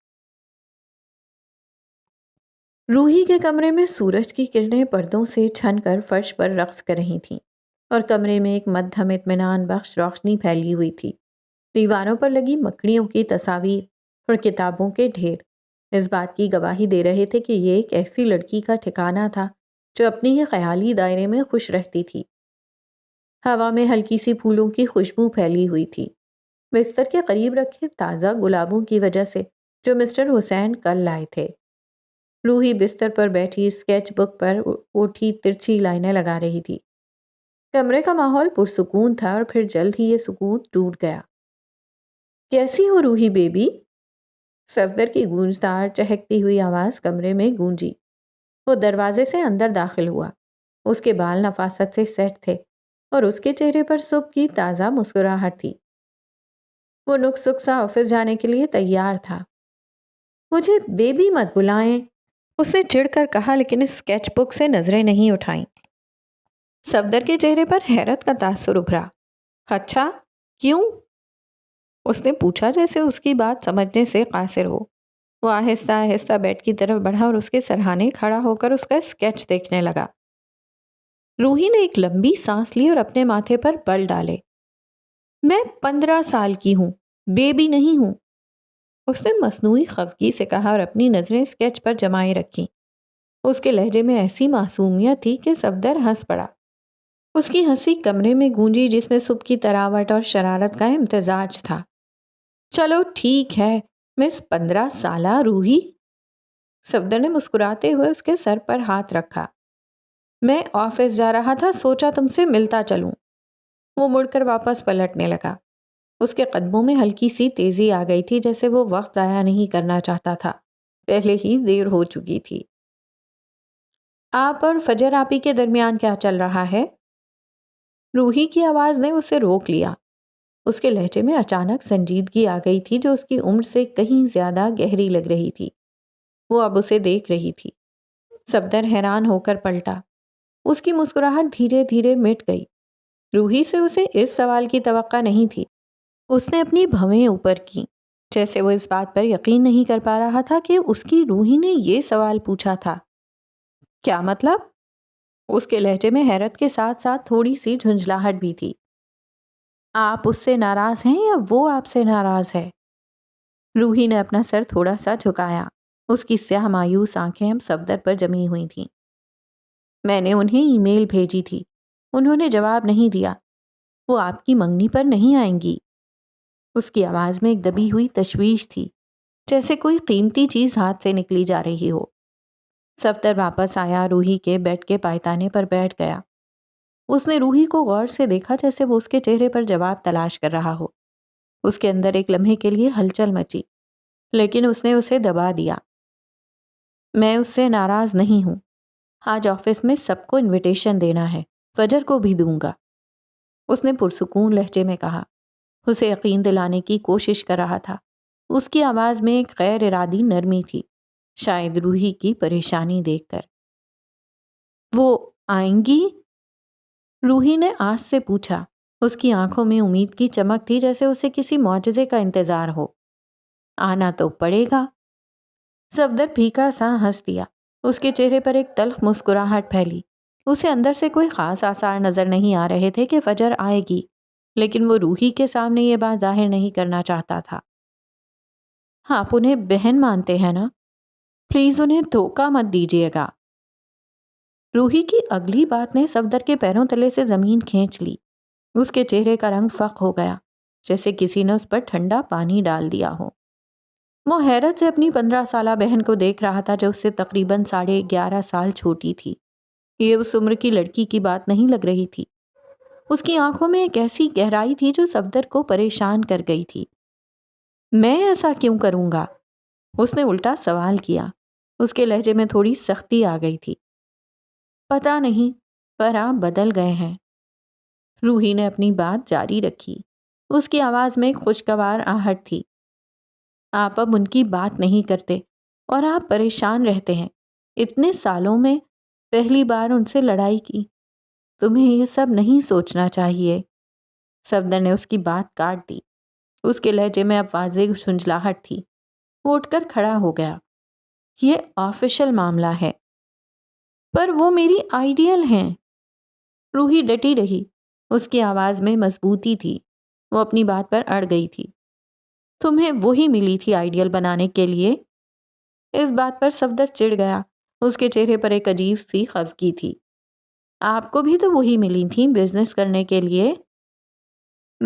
روحی کے کمرے میں سورج کی کرنیں پردوں سے چھن کر فرش پر رقص کر رہی تھیں اور کمرے میں ایک مدھم اطمینان بخش روشنی پھیلی ہوئی تھی۔ دیواروں پر لگی مکڑیوں کی تصاویر اور کتابوں کے ڈھیر اس بات کی گواہی دے رہے تھے کہ یہ ایک ایسی لڑکی کا ٹھکانہ تھا جو اپنی ہی خیالی دائرے میں خوش رہتی تھی۔ ہوا میں ہلکی سی پھولوں کی خوشبو پھیلی ہوئی تھی، بستر کے قریب رکھے تازہ گلابوں کی وجہ سے جو مسٹر حسین کل لائے تھے۔ روحی بستر پر بیٹھی اسکیچ بک پر اٹھی ترچھی لائنیں لگا رہی تھی۔ کمرے کا ماحول پرسکون تھا اور پھر جلد ہی یہ سکون ٹوٹ گیا۔ کیسی ہو روحی بیبی؟ صفدر کی گونجدار چہکتی ہوئی آواز کمرے میں گونجی۔ وہ دروازے سے اندر داخل ہوا۔ اس کے بال نفاست سے سیٹ تھے اور اس کے چہرے پر صبح کی تازہ مسکراہٹ تھی۔ وہ نک سک سا آفس جانے کے لیے تیار تھا۔ مجھے بیبی مت بلائیں، اس نے چڑھ کر کہا، لیکن اس اسکیچ بک سے نظریں نہیں اٹھائیں۔ صفدر کے چہرے پر حیرت کا تاثر ابھرا۔ اچھا، کیوں؟ اس نے پوچھا جیسے اس کی بات سمجھنے سے قاصر ہو۔ وہ آہستہ آہستہ بیڈ کی طرف بڑھا اور اس کے سرہانے کھڑا ہو کر اس کا اسکیچ دیکھنے لگا۔ روحی نے ایک لمبی سانس لی اور اپنے ماتھے پر بل ڈالے۔ میں 15 سال کی ہوں، بیبی نہیں ہوں، اس نے مصنوعی خفگی سے کہا اور اپنی نظریں اسکیچ پر جمائے رکھیں۔ اس کے لہجے میں ایسی معصومیت تھی کہ صفدر ہنس پڑا۔ اس کی ہنسی کمرے میں گونجی جس میں صبح کی تراوٹ اور شرارت کا امتزاج تھا۔ چلو ٹھیک ہے مس 15 سالہ روحی۔ صفدر نے مسکراتے ہوئے اس کے سر پر ہاتھ رکھا۔ میں آفس جا رہا تھا، سوچا تم سے ملتا چلوں۔ وہ مڑ کر واپس پلٹنے لگا۔ اس کے قدموں میں ہلکی سی تیزی آ گئی تھی، جیسے وہ وقت ضائع نہیں کرنا چاہتا تھا، پہلے ہی دیر ہو چکی تھی۔ آپ اور فجر آپی کے درمیان کیا چل رہا ہے؟ روحی کی آواز نے اسے روک لیا۔ اس کے لہجے میں اچانک سنجیدگی آ گئی تھی جو اس کی عمر سے کہیں زیادہ گہری لگ رہی تھی۔ وہ اب اسے دیکھ رہی تھی۔ صفدر حیران ہو کر پلٹا۔ اس کی مسکراہٹ دھیرے دھیرے مٹ گئی۔ روحی سے اسے اس سوال کی توقع نہیں تھی۔ اس نے اپنی بھویں اوپر کی، جیسے وہ اس بات پر یقین نہیں کر پا رہا تھا کہ اس کی روحی نے یہ سوال پوچھا تھا۔ کیا مطلب؟ اس کے لہجے میں حیرت کے ساتھ ساتھ تھوڑی سی جھنجھلاہٹ بھی تھی۔ آپ اس سے ناراض ہیں یا وہ آپ سے ناراض ہے؟ روحی نے اپنا سر تھوڑا سا جھکایا۔ اس کی سیاہ مایوس آنکھیں اب صفدر پر جمی ہوئی تھیں۔ میں نے انہیں ای میل بھیجی تھی، انہوں نے جواب نہیں دیا۔ وہ آپ کی منگنی پر نہیں آئیں گی۔ اس کی آواز میں ایک دبی ہوئی تشویش تھی، جیسے کوئی قیمتی چیز ہاتھ سے نکلی جا رہی ہو۔ صفدر واپس آیا، روحی کے بیڈ کے پائتانے پر بیٹھ گیا۔ اس نے روحی کو غور سے دیکھا، جیسے وہ اس کے چہرے پر جواب تلاش کر رہا ہو۔ اس کے اندر ایک لمحے کے لیے ہلچل مچی، لیکن اس نے اسے دبا دیا۔ میں اس سے ناراض نہیں ہوں۔ آج آفس میں سب کو انویٹیشن دینا ہے، فجر کو بھی دوں گا، اس نے پرسکون لہجے میں کہا۔ اسے یقین دلانے کی کوشش کر رہا تھا۔ اس کی آواز میں ایک غیر ارادی نرمی تھی، شاید روحی کی پریشانی دیکھ کر۔ وہ آئیں گی؟ روحی نے آس سے پوچھا۔ اس کی آنکھوں میں امید کی چمک تھی، جیسے اسے کسی معجزے کا انتظار ہو۔ آنا تو پڑے گا۔ صفدر پھیکا سا ہنس دیا۔ اس کے چہرے پر ایک تلخ مسکراہٹ پھیلی۔ اسے اندر سے کوئی خاص آثار نظر نہیں آ رہے تھے کہ فجر آئے گی، لیکن وہ روحی کے سامنے یہ بات ظاہر نہیں کرنا چاہتا تھا۔ آپ انہیں بہن مانتے ہیں نا؟ پلیز انہیں دھوکہ مت دیجیے گا۔ روحی کی اگلی بات نے صفدر کے پیروں تلے سے زمین کھینچ لی۔ اس کے چہرے کا رنگ فق ہو گیا، جیسے کسی نے اس پر ٹھنڈا پانی ڈال دیا ہو۔ وہ حیرت سے اپنی 15 سالہ بہن کو دیکھ رہا تھا، جو اس سے تقریباً 11.5 سال چھوٹی تھی۔ یہ اس عمر کی لڑکی کی بات نہیں لگ رہی تھی۔ اس کی آنکھوں میں ایک ایسی گہرائی تھی جو صفدر کو پریشان کر گئی تھی۔ میں ایسا کیوں کروں گا؟ اس نے الٹا سوال کیا۔ اس کے لہجے میں تھوڑی سختی آ گئی تھی۔ پتہ نہیں، پر آپ بدل گئے ہیں۔ روحی نے اپنی بات جاری رکھی۔ اس کی آواز میں ایک خوشگوار آہٹ تھی۔ آپ اب ان کی بات نہیں کرتے اور آپ پریشان رہتے ہیں۔ اتنے سالوں میں پہلی بار ان سے لڑائی کی۔ تمہیں یہ سب نہیں سوچنا چاہیے۔ صفدر نے اس کی بات کاٹ دی۔ اس کے لہجے میں اب واضح جھنجھلاہٹ تھی۔ وہ اٹھ کر کھڑا ہو گیا۔ یہ آفیشل معاملہ ہے۔ پر وہ میری آئیڈیل ہیں۔ روحی ڈٹی رہی۔ اس کی آواز میں مضبوطی تھی۔ وہ اپنی بات پر اڑ گئی تھی۔ تمہیں وہی ملی تھی آئیڈیل بنانے کے لیے؟ اس بات پر صفدر چڑ گیا۔ اس کے چہرے پر ایک عجیب سی خفگی تھی۔ آپ کو بھی تو وہی ملی تھیں بزنس کرنے کے لیے؟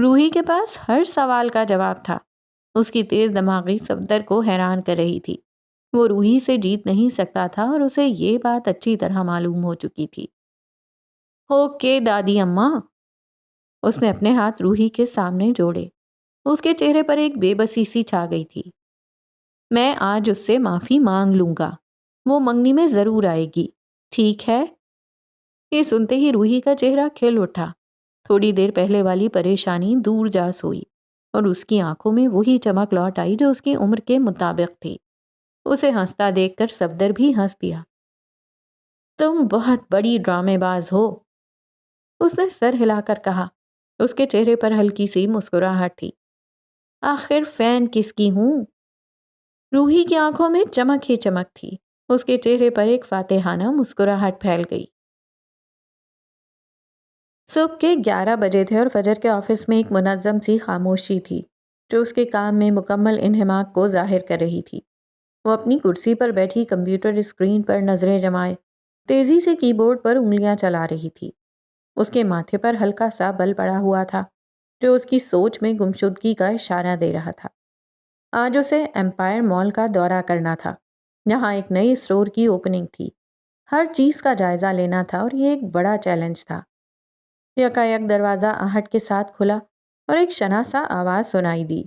روحی کے پاس ہر سوال کا جواب تھا۔ اس کی تیز دماغی صفدر کو حیران کر رہی تھی۔ وہ روحی سے جیت نہیں سکتا تھا اور اسے یہ بات اچھی طرح معلوم ہو چکی تھی۔ اوکے دادی اماں۔ اس نے اپنے ہاتھ روحی کے سامنے جوڑے۔ اس کے چہرے پر ایک بے بسی سی چھا گئی تھی۔ میں آج اس سے معافی مانگ لوں گا۔ وہ منگنی میں ضرور آئے گی، ٹھیک ہے؟ یہ سنتے ہی روحی کا چہرہ کھل اٹھا۔ تھوڑی دیر پہلے والی پریشانی دور جا سوئی اور اس کی آنکھوں میں وہی چمک لوٹ آئی جو اس کی عمر کے مطابق تھی۔ اسے ہنستا دیکھ کر صفدر بھی ہنس دیا۔ تم بہت بڑی ڈرامے باز ہو، اس نے سر ہلا کر کہا۔ اس کے چہرے پر ہلکی سی مسکراہٹ تھی۔ آخر فین کس کی ہوں؟ روحی کی آنکھوں میں چمک ہی چمک تھی۔ اس کے چہرے پر ایک فاتحانہ مسکراہٹ پھیل گئی۔ صبح کے 11 بجے تھے اور فجر کے آفس میں ایک منظم سی خاموشی تھی جو اس کے کام میں مکمل انہماک کو ظاہر کر رہی تھی۔ وہ اپنی کرسی پر بیٹھی کمپیوٹر اسکرین پر نظریں جمائے تیزی سے کی بورڈ پر انگلیاں چلا رہی تھی۔ اس کے ماتھے پر ہلکا سا بل پڑا ہوا تھا جو اس کی سوچ میں گمشدگی کا اشارہ دے رہا تھا۔ آج اسے ایمپائر مال کا دورہ کرنا تھا، جہاں ایک نئی اسٹور کی اوپننگ تھی۔ ہر چیز کا جائزہ لینا تھا اور یہ ایک بڑا چیلنج تھا۔ یکا یک دروازہ آہٹ کے ساتھ کھلا اور ایک شناسا آواز سنائی دی۔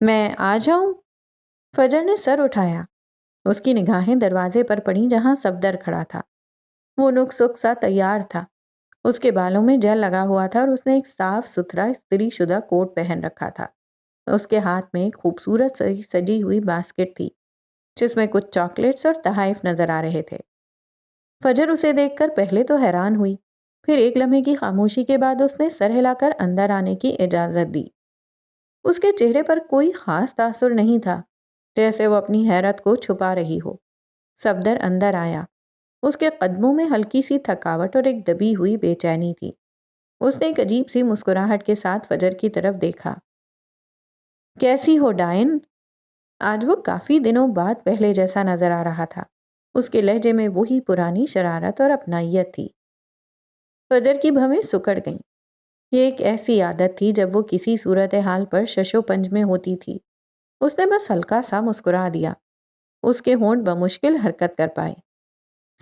میں آ جاؤں؟ فجر نے سر اٹھایا۔ اس کی نگاہیں دروازے پر پڑیں جہاں صفدر کھڑا تھا۔ وہ نک سک سا تیار تھا۔ اس کے بالوں میں جیل لگا ہوا تھا اور اس نے ایک صاف ستھرا استری شدہ کوٹ پہن رکھا تھا۔ اس کے ہاتھ میں ایک خوبصورت سجی ہوئی باسکٹ تھی جس میں کچھ چاکلیٹس اور تحائف نظر آ رہے تھے۔ فجر اسے دیکھ کر پہلے تو حیران ہوئی، پھر ایک لمحے کی خاموشی کے بعد اس نے سر ہلا کر اندر آنے کی اجازت دی۔ اس کے چہرے پر کوئی خاص تاثر نہیں تھا، جیسے وہ اپنی حیرت کو چھپا رہی ہو۔ صفدر اندر آیا۔ اس کے قدموں میں ہلکی سی تھکاوٹ اور ایک دبی ہوئی بے چینی تھی۔ اس نے ایک عجیب سی مسکراہٹ کے ساتھ فجر کی طرف دیکھا۔ کیسی ہو ڈائن؟ آج وہ کافی دنوں بعد پہلے جیسا نظر آ رہا تھا۔ اس کے لہجے میں وہی پرانی شرارت اور اپنائیت تھی۔ فجر کی بھویں سکڑ گئیں۔ یہ ایک ایسی عادت تھی جب وہ کسی صورتحال پر ششو پنج میں ہوتی تھی۔ اس نے بس ہلکا سا مسکرا دیا۔ اس کے ہونٹ بمشکل حرکت کر پائے۔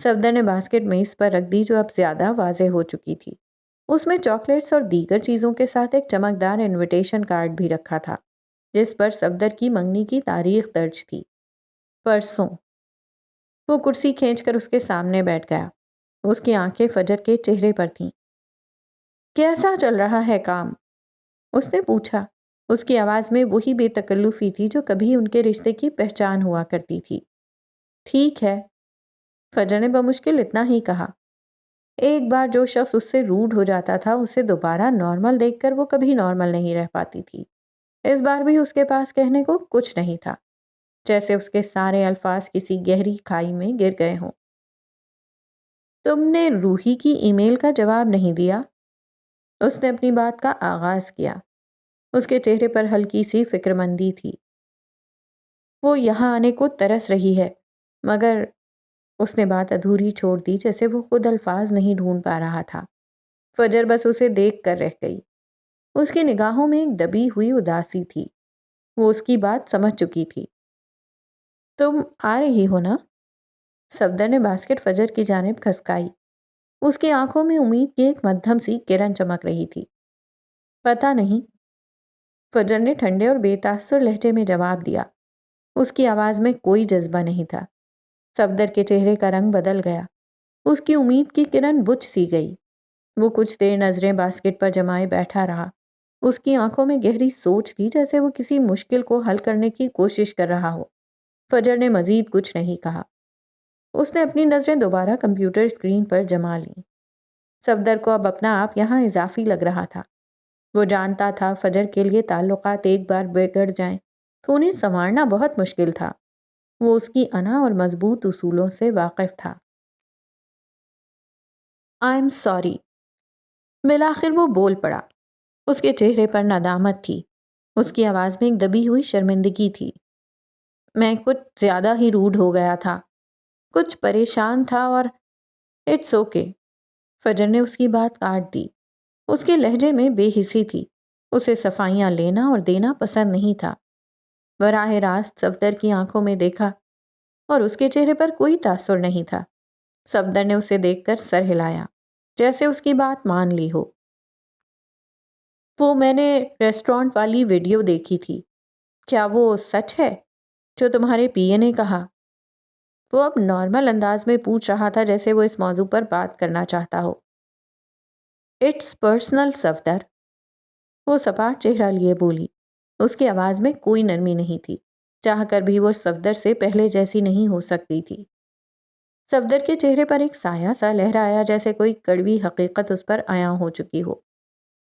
صفدر نے باسکٹ میز پر رکھ دی جو اب زیادہ واضح ہو چکی تھی۔ اس میں چاکلیٹس اور دیگر چیزوں کے ساتھ ایک چمکدار انویٹیشن کارڈ بھی رکھا تھا جس پر صفدر کی منگنی کی تاریخ درج تھی۔ پرسوں۔ وہ کرسی کھینچ کر اس کے سامنے بیٹھ گیا۔ اس کی آنکھیں فجر کے چہرے پر تھیں۔ کیسا چل رہا ہے کام؟ اس نے پوچھا۔ اس کی آواز میں وہی بے تکلفی تھی جو کبھی ان کے رشتے کی پہچان ہوا کرتی تھی۔ ٹھیک ہے، فجر نے بمشکل اتنا ہی کہا۔ ایک بار جو شخص اس سے روڈ ہو جاتا تھا اسے دوبارہ نارمل دیکھ کر وہ کبھی نارمل نہیں رہ پاتی تھی۔ اس بار بھی اس کے پاس کہنے کو کچھ نہیں تھا، جیسے اس کے سارے الفاظ کسی گہری کھائی میں گر گئے ہوں۔ تم نے روحی کی ای میل کا جواب نہیں دیا؟ اس نے اپنی بات کا آغاز کیا۔ اس کے چہرے پر ہلکی سی فکر مندی تھی۔ وہ یہاں آنے کو ترس رہی ہے، مگر اس نے بات ادھوری چھوڑ دی، جیسے وہ خود الفاظ نہیں ڈھونڈ پا رہا تھا۔ فجر بس اسے دیکھ کر رہ گئی۔ اس کی نگاہوں میں ایک دبی ہوئی اداسی تھی۔ وہ اس کی بات سمجھ چکی تھی۔ تم آ رہی ہو نا؟ صفدر نے باسکٹ فجر کی جانب کھسکائی۔ اس کی آنکھوں میں امید کی ایک مدھم سی کرن چمک رہی تھی۔ پتہ نہیں، فجر نے ٹھنڈے اور بے تاثر لہجے میں جواب دیا۔ اس کی آواز میں کوئی جذبہ نہیں تھا۔ صفدر کے چہرے کا رنگ بدل گیا۔ اس کی امید کی کرن بجھ سی گئی۔ وہ کچھ دیر نظریں باسکٹ پر جمائے بیٹھا رہا۔ اس کی آنکھوں میں گہری سوچ تھی، جیسے وہ کسی مشکل کو حل کرنے کی کوشش کر رہا ہو۔ فجر نے مزید کچھ نہیں کہا۔ اس نے اپنی نظریں دوبارہ کمپیوٹر اسکرین پر جما لیں۔ صفدر کو اب اپنا آپ یہاں اضافی لگ رہا تھا۔ وہ جانتا تھا فجر کے لیے تعلقات ایک بار بگڑ جائیں تو انہیں سنوارنا بہت مشکل تھا۔ وہ اس کی انا اور مضبوط اصولوں سے واقف تھا۔ آئی ایم سوری، بالآخر وہ بول پڑا۔ اس کے چہرے پر ندامت تھی۔ اس کی آواز میں ایک دبی ہوئی شرمندگی تھی۔ میں کچھ زیادہ ہی روڈ ہو گیا تھا، کچھ پریشان تھا اور اٹس اوکے۔ فجر نے اس کی بات کاٹ دی۔ اس کے لہجے میں بے حسی تھی۔ اسے صفائیاں لینا اور دینا پسند نہیں تھا۔ براہ راست صفدر کی آنکھوں میں دیکھا اور اس کے چہرے پر کوئی تاثر نہیں تھا۔ صفدر نے اسے دیکھ کر سر ہلایا، جیسے اس کی بات مان لی ہو۔ وہ میں نے ریسٹورانٹ والی ویڈیو دیکھی تھی، کیا وہ سچ ہے جو تمہارے پی اے نے کہا؟ وہ اب نارمل انداز میں پوچھ رہا تھا، جیسے وہ اس موضوع پر بات کرنا چاہتا ہو۔ اٹس پرسنل صفدر، وہ سپاٹ چہرہ لیے بولی۔ اس کی آواز میں کوئی نرمی نہیں تھی۔ چاہ کر بھی وہ صفدر سے پہلے جیسی نہیں ہو سکتی تھی۔ صفدر کے چہرے پر ایک سایہ سا لہرایا، جیسے کوئی کڑوی حقیقت اس پر عیاں ہو چکی ہو۔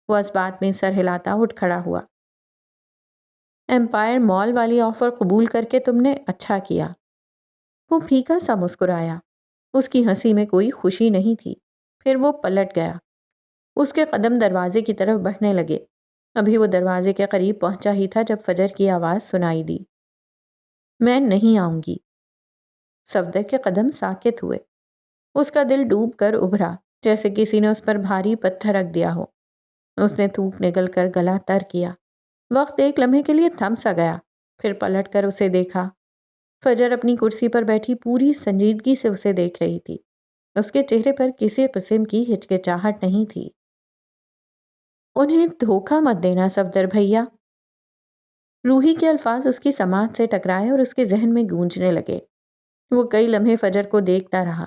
وہ اس بات میں سر ہلاتا اٹھ کھڑا ہوا۔ ایمپائر مال والی آفر قبول کر کے تم نے اچھا کیا۔ وہ پھیکا سا مسکرایا۔ اس کی ہنسی میں کوئی خوشی نہیں تھی۔ پھر وہ پلٹ گیا۔ اس کے قدم دروازے کی طرف بڑھنے لگے۔ ابھی وہ دروازے کے قریب پہنچا ہی تھا جب فجر کی آواز سنائی دی۔ میں نہیں آؤں گی۔ صفدر کے قدم ساکت ہوئے۔ اس کا دل ڈوب کر ابھرا، جیسے کسی نے اس پر بھاری پتھر رکھ دیا ہو۔ اس نے تھوک نگل کر گلا تر کیا۔ وقت ایک لمحے کے لیے تھم سا گیا، پھر پلٹ کر اسے دیکھا۔ فجر اپنی کرسی پر بیٹھی پوری سنجیدگی سے اسے دیکھ رہی تھی۔ اس کے چہرے پر کسی قسم کی ہچکچاہٹ نہیں تھی۔ انہیں دھوکہ مت دینا صفدر بھیا۔ روحی کے الفاظ اس کی سماعت سے ٹکرائے اور اس کے ذہن میں گونجنے لگے۔ وہ کئی لمحے فجر کو دیکھتا رہا۔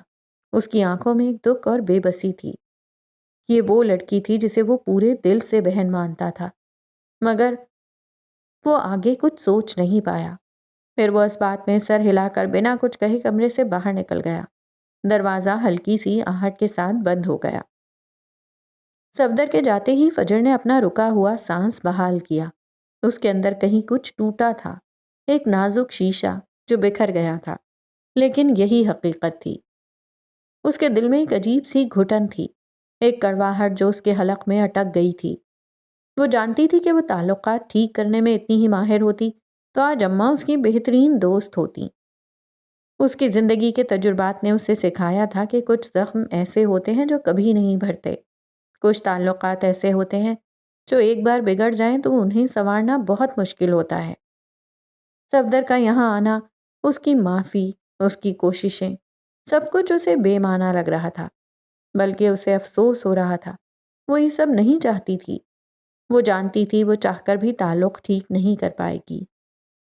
اس کی آنکھوں میں ایک دکھ اور بے بسی تھی۔ یہ وہ لڑکی تھی جسے وہ پورے دل سے بہن مانتا تھا، مگر وہ آگے کچھ سوچ نہیں پایا۔ پھر وہ اس بات میں سر ہلا کر بنا کچھ کہے کمرے سے باہر نکل گیا۔ دروازہ ہلکی سی آہٹ کے ساتھ بند ہو گیا۔ صفدر کے جاتے ہی فجر نے اپنا رکا ہوا سانس بحال کیا۔ اس کے اندر کہیں کچھ ٹوٹا تھا، ایک نازک شیشہ جو بکھر گیا تھا، لیکن یہی حقیقت تھی۔ اس کے دل میں ایک عجیب سی گھٹن تھی، ایک کڑواہٹ جو اس کے حلق میں اٹک گئی تھی۔ وہ جانتی تھی کہ وہ تعلقات ٹھیک کرنے میں اتنی ہی ماہر ہوتی تو آج اماں اس کی بہترین دوست ہوتی۔ اس کی زندگی کے تجربات نے اسے سکھایا تھا کہ کچھ زخم ایسے ہوتے ہیں جو کبھی نہیں بھرتے، کچھ تعلقات ایسے ہوتے ہیں جو ایک بار بگڑ جائیں تو انہیں سنوارنا بہت مشکل ہوتا ہے۔ صفدر کا یہاں آنا، اس کی معافی، اس کی کوششیں، سب کچھ اسے بے معنی لگ رہا تھا، بلکہ اسے افسوس ہو رہا تھا۔ وہ یہ سب نہیں چاہتی تھی۔ وہ جانتی تھی وہ چاہ کر بھی تعلق ٹھیک نہیں کر پائے گی۔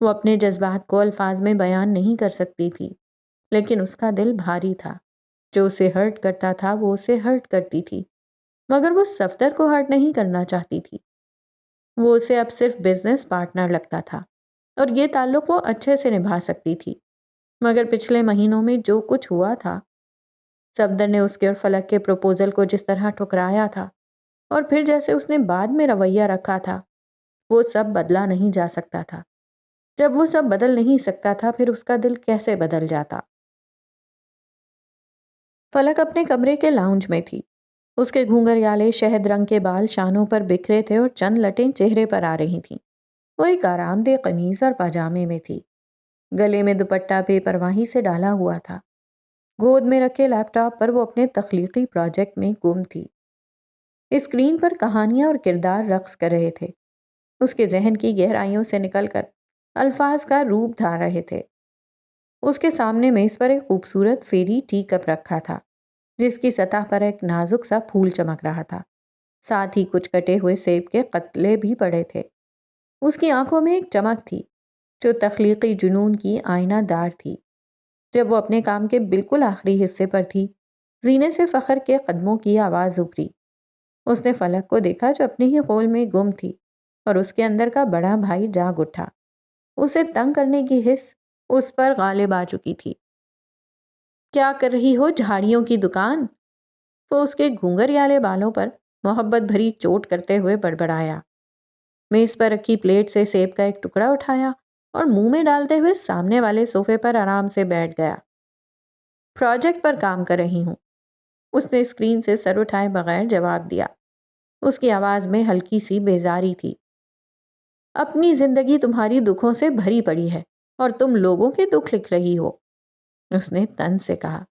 وہ اپنے جذبات کو الفاظ میں بیان نہیں کر سکتی تھی، لیکن اس کا دل بھاری تھا۔ جو اسے ہرٹ کرتا تھا وہ اسے ہرٹ کرتی تھی، مگر وہ صفدر کو ہرٹ نہیں کرنا چاہتی تھی۔ وہ اسے اب صرف بزنس پارٹنر لگتا تھا اور یہ تعلق وہ اچھے سے نبھا سکتی تھی، مگر پچھلے مہینوں میں جو کچھ ہوا تھا، صفدر نے اس کے اور فلک کے پروپوزل کو جس طرح ٹھکرایا تھا اور پھر جیسے اس نے بعد میں رویہ رکھا تھا، وہ سب بدلا نہیں جا سکتا تھا۔ جب وہ سب بدل نہیں سکتا تھا پھر اس کا دل کیسے بدل جاتا؟ فلک اپنے کمرے کے لاؤنج میں تھی۔ اس کے گھونگھریالے شہد رنگ کے بال شانوں پر بکھرے تھے اور چند لٹیں چہرے پر آ رہی تھیں۔ وہ ایک آرام دہ قمیض اور پاجامے میں تھی۔ گلے میں دوپٹہ بے پرواہی سے ڈالا ہوا تھا۔ گود میں رکھے لیپ ٹاپ پر وہ اپنے تخلیقی پروجیکٹ میں گم تھی۔ اسکرین پر کہانیاں اور کردار رقص کر رہے تھے، اس کے ذہن کی گہرائیوں سے نکل کر الفاظ کا روپ دھار رہے تھے۔ اس کے سامنے میز پر ایک خوبصورت فیری ٹی کپ رکھا تھا، جس کی سطح پر ایک نازک سا پھول چمک رہا تھا، ساتھ ہی کچھ کٹے ہوئے سیب کے قطلے بھی پڑے تھے۔ اس کی آنکھوں میں ایک چمک تھی جو تخلیقی جنون کی آئینہ دار تھی۔ جب وہ اپنے کام کے بالکل آخری حصے پر تھی، زینے سے فخر کے قدموں کی آواز ابھری۔ اس نے فلک کو دیکھا جو اپنے ہی قول میں گم تھی، اور اس کے اندر کا بڑا بھائی جاگ اٹھا۔ اسے تنگ کرنے کی حس اس پر غالب آ چکی تھی۔ کیا کر رہی ہو جھاڑیوں کی دکان؟ وہ اس کے گھونگھریالے بالوں پر محبت بھری چوٹ کرتے ہوئے بڑبڑایا۔ میز پر رکھی پلیٹ سے سیب کا ایک ٹکڑا اٹھایا اور منہ میں ڈالتے ہوئے سامنے والے صوفے پر آرام سے بیٹھ گیا۔ پروجیکٹ پر کام کر رہی ہوں، اس نے اسکرین سے سر اٹھائے بغیر جواب دیا۔ اس کی آواز میں ہلکی سی بیزاری تھی۔ اپنی زندگی تمہاری دکھوں سے بھری پڑی ہے اور تم لوگوں کے دکھ لکھ رہی ہو، اس نے طنز سے کہا۔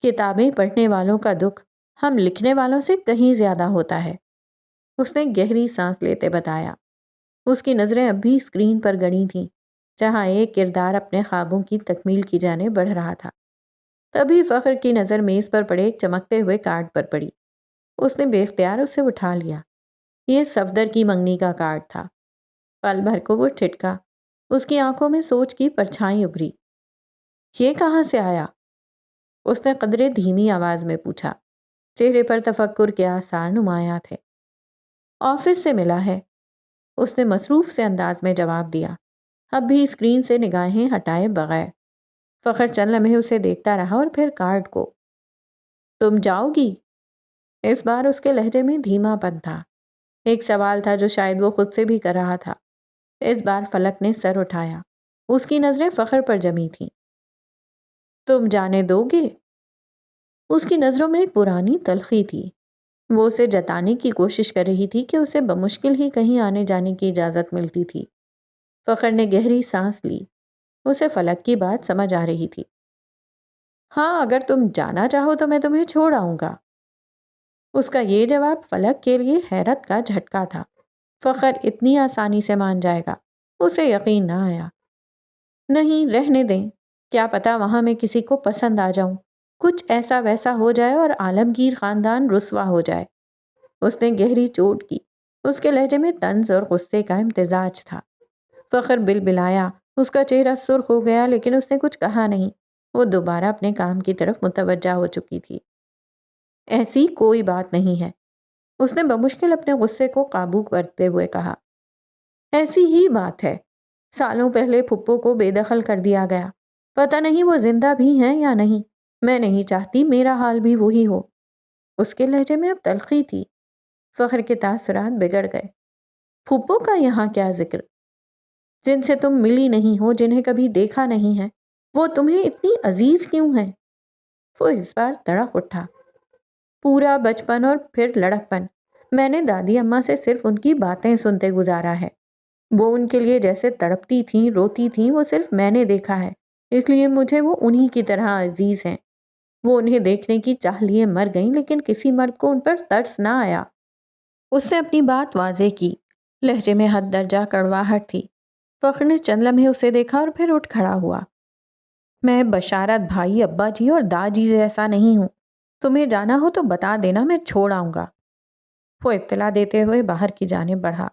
کتابیں پڑھنے والوں کا دکھ ہم لکھنے والوں سے کہیں زیادہ ہوتا ہے، اس نے گہری سانس لیتے بتایا۔ اس کی نظریں اب بھی اسکرین پر گڑی تھیں، جہاں ایک کردار اپنے خوابوں کی تکمیل کی جانب بڑھ رہا تھا۔ تبھی فخر کی نظر میز پر پڑے ایک چمکتے ہوئے کارڈ پر پڑی۔ اس نے بے اختیار اسے اٹھا لیا۔ یہ صفدر کی منگنی کا کارڈ تھا۔ پل بھر کو وہ ٹھٹکا، اس کی آنکھوں میں سوچ کی پرچھائی ابھری۔ یہ کہاں سے آیا؟ اس نے قدرے دھیمی آواز میں پوچھا۔ چہرے پر تفکر کے آثار نمایاں تھے۔ آفس سے ملا ہے، اس نے مصروف سے انداز میں جواب دیا، اب بھی اسکرین سے نگاہیں ہٹائے بغیر۔ فخر چند لمحے اسے دیکھتا رہا اور پھر کارڈ کو۔ تم جاؤ گی؟ اس بار اس کے لہجے میں دھیما پن تھا، ایک سوال تھا جو شاید وہ خود سے بھی کر رہا تھا۔ اس بار فلک نے سر اٹھایا، اس کی نظریں فخر پر جمی تھیں۔ تم جانے دو گے؟ اس کی نظروں میں ایک پرانی تلخی تھی۔ وہ اسے جتانے کی کوشش کر رہی تھی کہ اسے بمشکل ہی کہیں آنے جانے کی اجازت ملتی تھی۔ فخر نے گہری سانس لی، اسے فلک کی بات سمجھ آ رہی تھی۔ ہاں، اگر تم جانا چاہو تو میں تمہیں چھوڑ آؤں گا۔ اس کا یہ جواب فلک کے لیے حیرت کا جھٹکا تھا۔ فخر اتنی آسانی سے مان جائے گا، اسے یقین نہ آیا۔ نہیں، رہنے دیں، کیا پتا وہاں میں کسی کو پسند آ جاؤں، کچھ ایسا ویسا ہو جائے اور عالمگیر خاندان رسوا ہو جائے۔ اس نے گہری چوٹ کی، اس کے لہجے میں طنز اور غصے کا امتزاج تھا۔ فخر بلبلایا، اس کا چہرہ سرخ ہو گیا، لیکن اس نے کچھ کہا نہیں۔ وہ دوبارہ اپنے کام کی طرف متوجہ ہو چکی تھی۔ ایسی کوئی بات نہیں ہے، اس نے بمشکل اپنے غصے کو قابو کرتے ہوئے کہا۔ ایسی ہی بات ہے، سالوں پہلے پھپھو کو بے دخل کر دیا گیا، پتہ نہیں وہ زندہ بھی ہیں یا نہیں۔ میں نہیں چاہتی میرا حال بھی وہی ہو۔ اس کے لہجے میں اب تلخی تھی۔ فخر کے تاثرات بگڑ گئے۔ پھپھو کا یہاں کیا ذکر؟ جن سے تم ملی نہیں ہو، جنہیں کبھی دیکھا نہیں ہے، وہ تمہیں اتنی عزیز کیوں ہیں؟ وہ اس بار تڑپ اٹھا۔ پورا بچپن اور پھر لڑکپن میں نے دادی اماں سے صرف ان کی باتیں سنتے گزارا ہے۔ وہ ان کے لیے جیسے تڑپتی تھیں، روتی تھیں، وہ صرف میں نے دیکھا ہے، اس لیے مجھے وہ انہی کی طرح عزیز ہیں۔ وہ انہیں دیکھنے کی چاہ لیے مر گئیں، لیکن کسی مرد کو ان پر ترس نہ آیا۔ اس نے اپنی بات واضح کی، لہجے میں حد درجہ کڑواہٹ تھی۔ فخر نے چند لمحے اسے دیکھا اور پھر اٹھ کھڑا ہوا۔ میں بشارت بھائی، ابا جی اور دا جی جیسا نہیں ہوں، تمہیں جانا ہو تو بتا دینا، میں چھوڑ آؤں گا۔ وہ اطلاع دیتے ہوئے باہر کی جانب بڑھا۔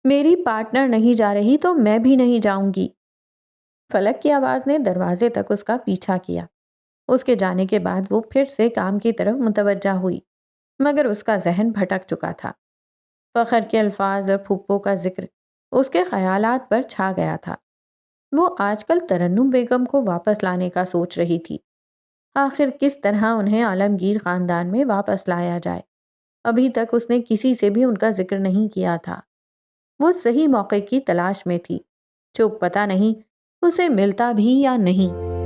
میری پارٹنر نہیں جا رہی تو میں بھی نہیں جاؤں گی۔ فلک کی آواز نے دروازے تک اس کا پیچھا کیا۔ اس کے جانے کے بعد وہ پھر سے کام کی طرف متوجہ ہوئی، مگر اس کا ذہن بھٹک چکا تھا۔ فخر کے الفاظ اور پھپھو کا ذکر اس کے خیالات پر چھا گیا تھا۔ وہ آج کل ترنم بیگم کو واپس لانے کا سوچ رہی تھی۔ آخر کس طرح انہیں عالمگیر خاندان میں واپس لایا جائے؟ ابھی تک اس نے کسی سے بھی ان کا ذکر نہیں کیا تھا۔ وہ صحیح موقع کی تلاش میں تھی، جو پتہ نہیں اسے ملتا بھی یا نہیں۔